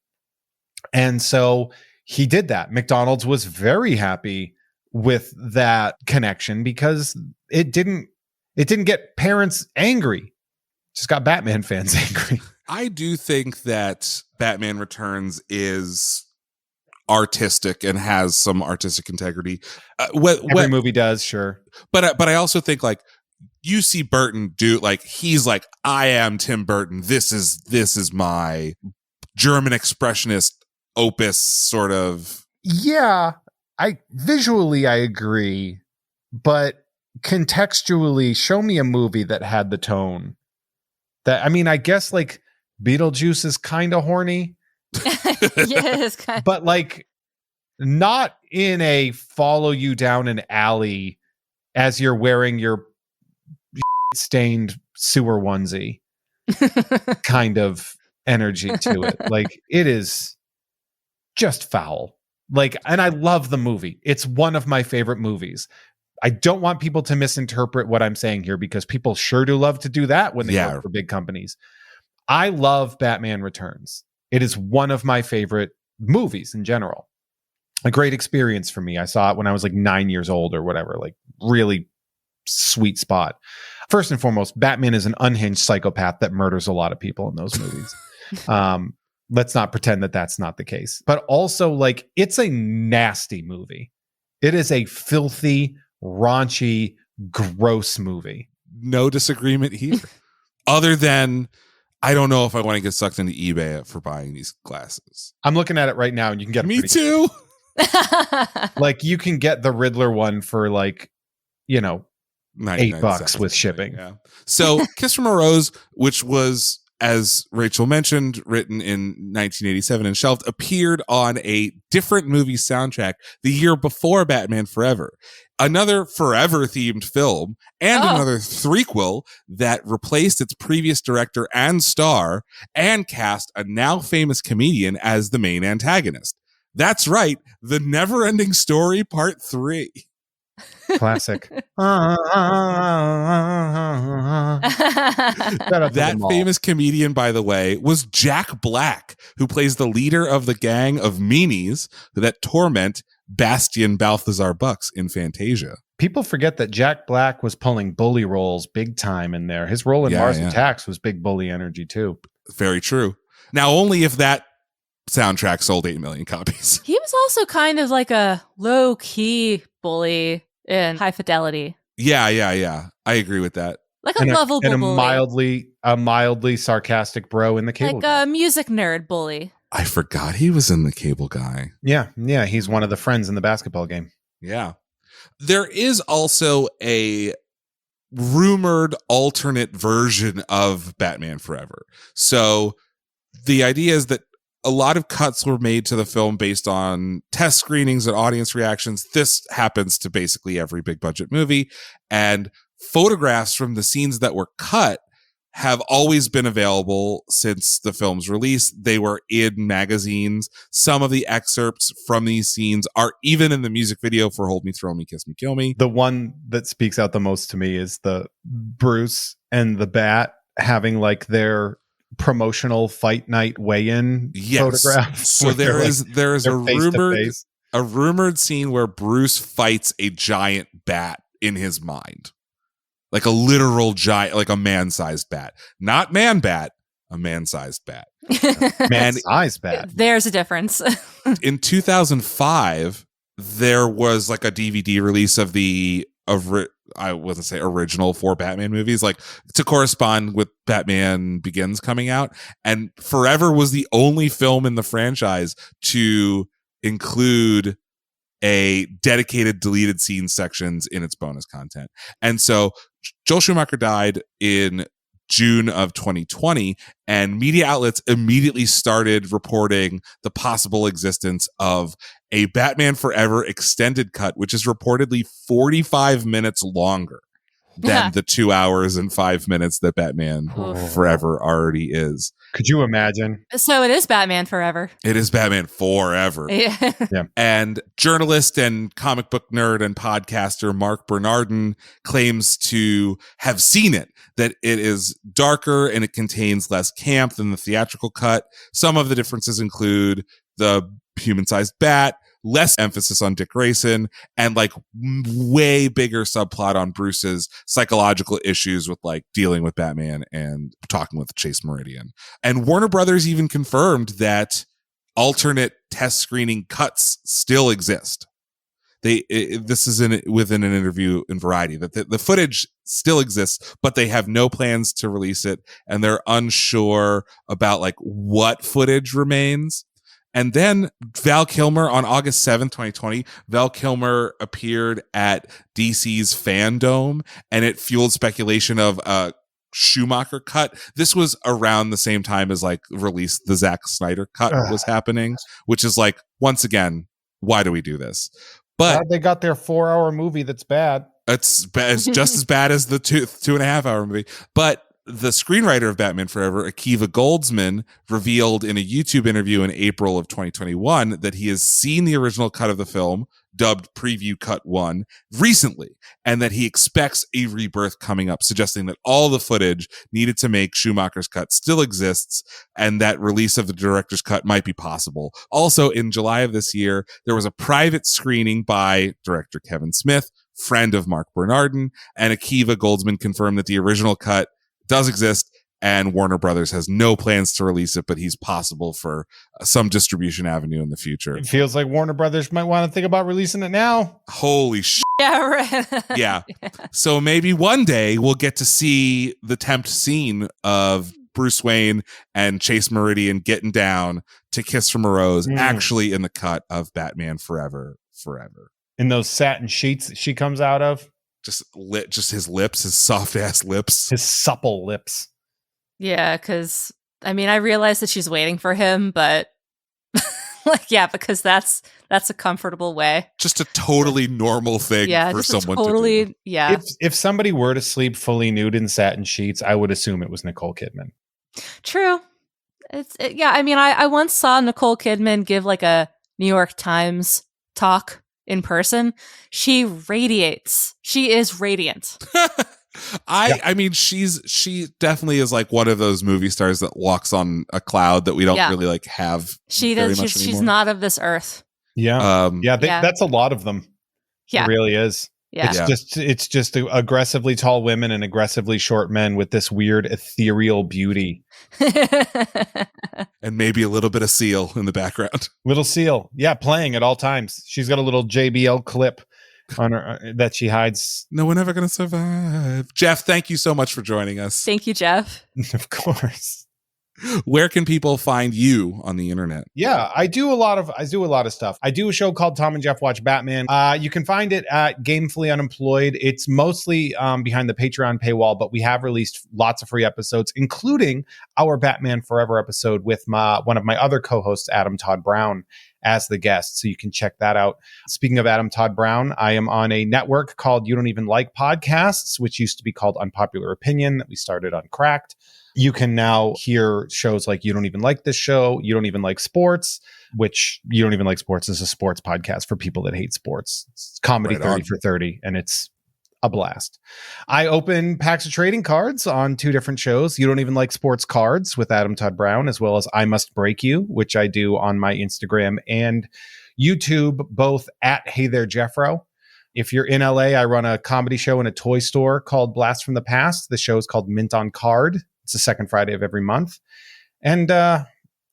And so he did that. McDonald's was very happy with that connection because it didn't get parents angry. It just got Batman fans angry. I do think that Batman Returns is artistic and has some artistic integrity. Every movie does, sure. But I also think like you see Burton do like he's like, I am Tim Burton. This is my German expressionist opus sort of. Yeah, I agree, but contextually, show me a movie that had the tone. I guess like Beetlejuice is kind of horny. Yes, kind of. But like not in a follow you down an alley as you're wearing your stained sewer onesie kind of energy to it. Like it is just foul. Like, and I love the movie. It's one of my favorite movies. I don't want people to misinterpret what I'm saying here because people sure do love to do that when they work for big companies. I love Batman Returns. It is one of my favorite movies in general. A great experience for me. I saw it when I was like 9 years old or whatever, like really sweet spot. First and foremost, Batman is an unhinged psychopath that murders a lot of people in those movies. Let's not pretend that that's not the case. But also, like, it's a nasty movie. It is a filthy, raunchy, gross movie. No disagreement here. Other than I don't know if I want to get sucked into eBay for buying these glasses. I'm looking at it right now, and you can get Me too. Like you can get the Riddler one for like, $8 with shipping. Yeah. So Kiss from a Rose, which was, as Rachel mentioned, written in 1987 and shelved, appeared on a different movie soundtrack the year before Batman Forever. Another Forever-themed film and another threequel that replaced its previous director and star and cast a now famous comedian as the main antagonist. That's right, The Never-Ending Story Part 3. Classic. That famous comedian, by the way, was Jack Black, who plays the leader of the gang of meanies that torment Bastian Balthazar Bucks in Fantasia. People forget that Jack Black was pulling bully roles big time in there. His role in Mars Attacks was big bully energy too. Very true. Now, only if that soundtrack sold 8 million copies. He was also kind of like a low-key bully in High Fidelity. Yeah. I agree with that. Like a lovable bully. And a mildly sarcastic bro in the Cable Guy. Like a music nerd bully. I forgot he was in The Cable Guy. Yeah, he's one of the friends in the basketball game. Yeah. There is also a rumored alternate version of Batman Forever. So the idea is that a lot of cuts were made to the film based on test screenings and audience reactions. This happens to basically every big budget movie. And photographs from the scenes that were cut have always been available since the film's release. They were in magazines. Some of the excerpts from these scenes are even in the music video for Hold Me, Thrill Me, Kiss Me, Kill Me. The one that speaks out the most to me is the Bruce and the Bat having like their promotional fight night weigh-in photograph. So there is a rumored scene where Bruce fights a giant bat in his mind. Like a literal giant, like a man-sized bat. Not man bat, a man-sized bat. Man-sized bat. There's a difference. In 2005, there was like a DVD release of I wasn't say original 4 Batman movies, like to correspond with Batman Begins coming out. And Forever was the only film in the franchise to include a dedicated deleted scene sections in its bonus content. And so Joel Schumacher died in June of 2020, and media outlets immediately started reporting the possible existence of a Batman Forever extended cut, which is reportedly 45 minutes longer than the 2 hours and 5 minutes that Batman Forever already is. Could you imagine? So it is Batman Forever. It is Batman Forever. Yeah. And journalist and comic book nerd and podcaster Mark Bernardin claims to have seen it, that it is darker and it contains less camp than the theatrical cut. Some of the differences include the human-sized bat, less emphasis on Dick Grayson, and like way bigger subplot on Bruce's psychological issues with like dealing with Batman and talking with Chase Meridian. And Warner Brothers even confirmed that alternate test screening cuts still exist. This is within an interview in Variety, that the footage still exists, but they have no plans to release it, and they're unsure about like what footage remains. And then Val Kilmer on August 7th, 2020, Val Kilmer appeared at DC's Fandome, and it fueled speculation of a Schumacher cut. This was around the same time as like the Zack Snyder cut was happening, which is like, once again, why do we do this? But they got their 4-hour movie that's bad. It's just as bad as the 2.5-hour movie. But the screenwriter of Batman Forever, Akiva Goldsman, revealed in a YouTube interview in April of 2021 that he has seen the original cut of the film, dubbed Preview Cut 1, recently, and that he expects a rebirth coming up, suggesting that all the footage needed to make Schumacher's cut still exists, and that release of the director's cut might be possible. Also, in July of this year, there was a private screening by director Kevin Smith, friend of Mark Bernardin, and Akiva Goldsman confirmed that the original cut does exist, and Warner Brothers has no plans to release it, but he's possible for some distribution avenue in the future. It feels like Warner Brothers might want to think about releasing it now. Holy shit. Yeah, right. Yeah. So maybe one day we'll get to see the tempt scene of Bruce Wayne and Chase Meridian getting down to Kiss from a Rose, actually in the cut of Batman Forever. In those satin sheets that she comes out of. Just his lips, his soft ass lips. His supple lips. Yeah, because I mean, I realize that she's waiting for him, but because that's a comfortable way. Just a totally normal thing for someone to do. Yeah. If somebody were to sleep fully nude in satin sheets, I would assume it was Nicole Kidman. True. I mean, I once saw Nicole Kidman give like a New York Times talk in person. She radiates. She is radiant. I mean, she definitely is like one of those movie stars that walks on a cloud that we don't really like have. She does. She's not of this earth. Yeah. That's a lot of them. Yeah. It really is. Yeah. It's just aggressively tall women and aggressively short men with this weird ethereal beauty. And maybe a little bit of Seal in the background. Little Seal. Yeah, playing at all times. She's got a little JBL clip on her that she hides. No one ever gonna survive. Jeff, thank you so much for joining us. Thank you, Jeff. Of course. Where can people find you on the internet? Yeah, I do a lot of stuff. I do a show called Tom and Jeff Watch Batman. You can find it at Gamefully Unemployed. It's mostly behind the Patreon paywall, but we have released lots of free episodes, including our Batman Forever episode with one of my other co-hosts, Adam Todd Brown, as the guest. So you can check that out. Speaking of Adam Todd Brown, I am on a network called You Don't Even Like Podcasts, which used to be called Unpopular Opinion, that we started on Cracked. You can now hear shows like You Don't Even Like This Show, You Don't Even Like Sports, which You Don't Even Like Sports is a sports podcast for people that hate sports. It's comedy right 30 on. For 30, and it's a blast. I open packs of trading cards on 2 different shows, You Don't Even Like Sports Cards with Adam Todd Brown, as well as I Must Break You, which I do on my Instagram and YouTube, both at Hey There Jeffro. If you're in LA, I run a comedy show in a toy store called Blast from the Past. The show is called Mint on Card. It's the second Friday of every month. And,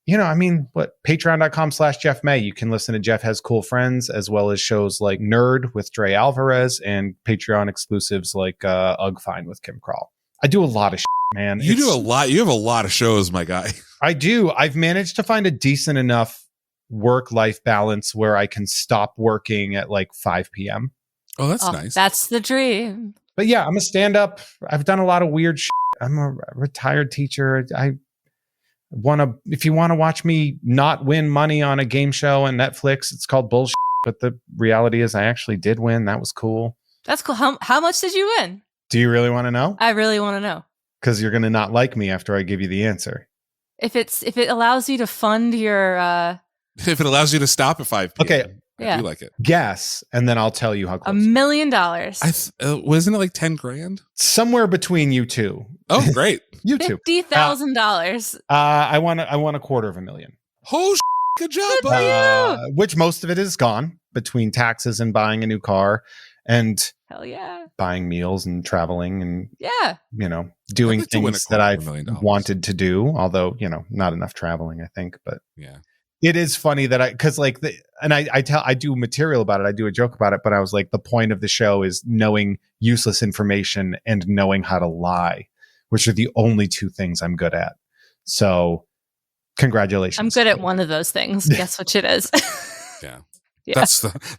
patreon.com/Jeff May. You can listen to Jeff Has Cool Friends, as well as shows like Nerd with Dre Alvarez and Patreon exclusives like Ugg Fine with Kim Krall. I do a lot of shit, man. You do a lot. You have a lot of shows, my guy. I do. I've managed to find a decent enough work-life balance where I can stop working at like 5 p.m. Oh, that's nice. That's the dream. But yeah, I'm a stand-up. I've done a lot of weird shit. I'm a retired teacher. If you want to watch me not win money on a game show on Netflix, it's called bullshit. But the reality is I actually did win. That was cool. That's cool. How much did you win? Do you really want to know? I really want to know. Because you're going to not like me after I give you the answer. If it allows you to fund your... If it allows you to stop at 5 p.m. Okay. I do like it. Guess, and then I'll tell you how close. $1 million. Wasn't it like 10 grand? Somewhere between you two. Oh, great. You two. $50,000. I want $250,000. Oh, good job. Which most of it is gone between taxes and buying a new car and hell yeah, buying meals and traveling and doing things that I've wanted to do. Although not enough traveling, I think. But yeah. It is funny that I do material about it. I do a joke about it, but I was like, the point of the show is knowing useless information and knowing how to lie, which are the only 2 things I'm good at. So congratulations. I'm good at one of those things. Guess which it is. Yeah.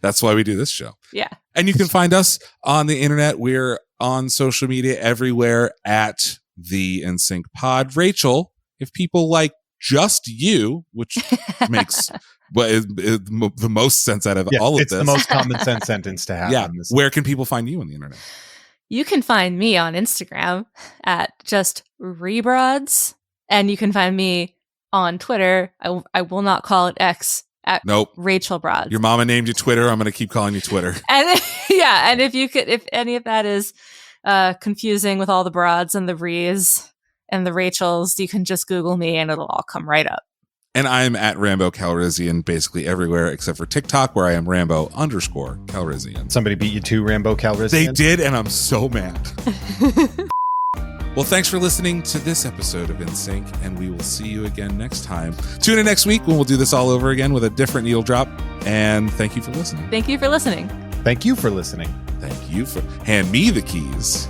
That's why we do this show. Yeah. And you can find us on the internet. We're on social media everywhere at the NSYNC Pod. Rachel, if people like just you, which makes the most sense out of all of this. It's the most common sense sentence to have. Yeah. Where can people find you on the internet? You can find me on Instagram at just rebrods, and you can find me on Twitter. I will not call it X at Rachel Brods. Your mama named you Twitter. I'm going to keep calling you Twitter. And yeah, and if any of that is confusing with all the broads and the Rees and the Rachels, you can just Google me and it'll all come right up. And I'm at Rambo Calrissian basically everywhere except for TikTok, where I am Rambo_Calrissian. Somebody beat you to Rambo Calrissian? They did, and I'm so mad. Well, thanks for listening to this episode of NSYNC, and we will see you again next time. Tune in next week when we'll do this all over again with a different needle drop. And thank you for listening. Thank you for listening. Thank you for listening. Thank you for hand me the keys.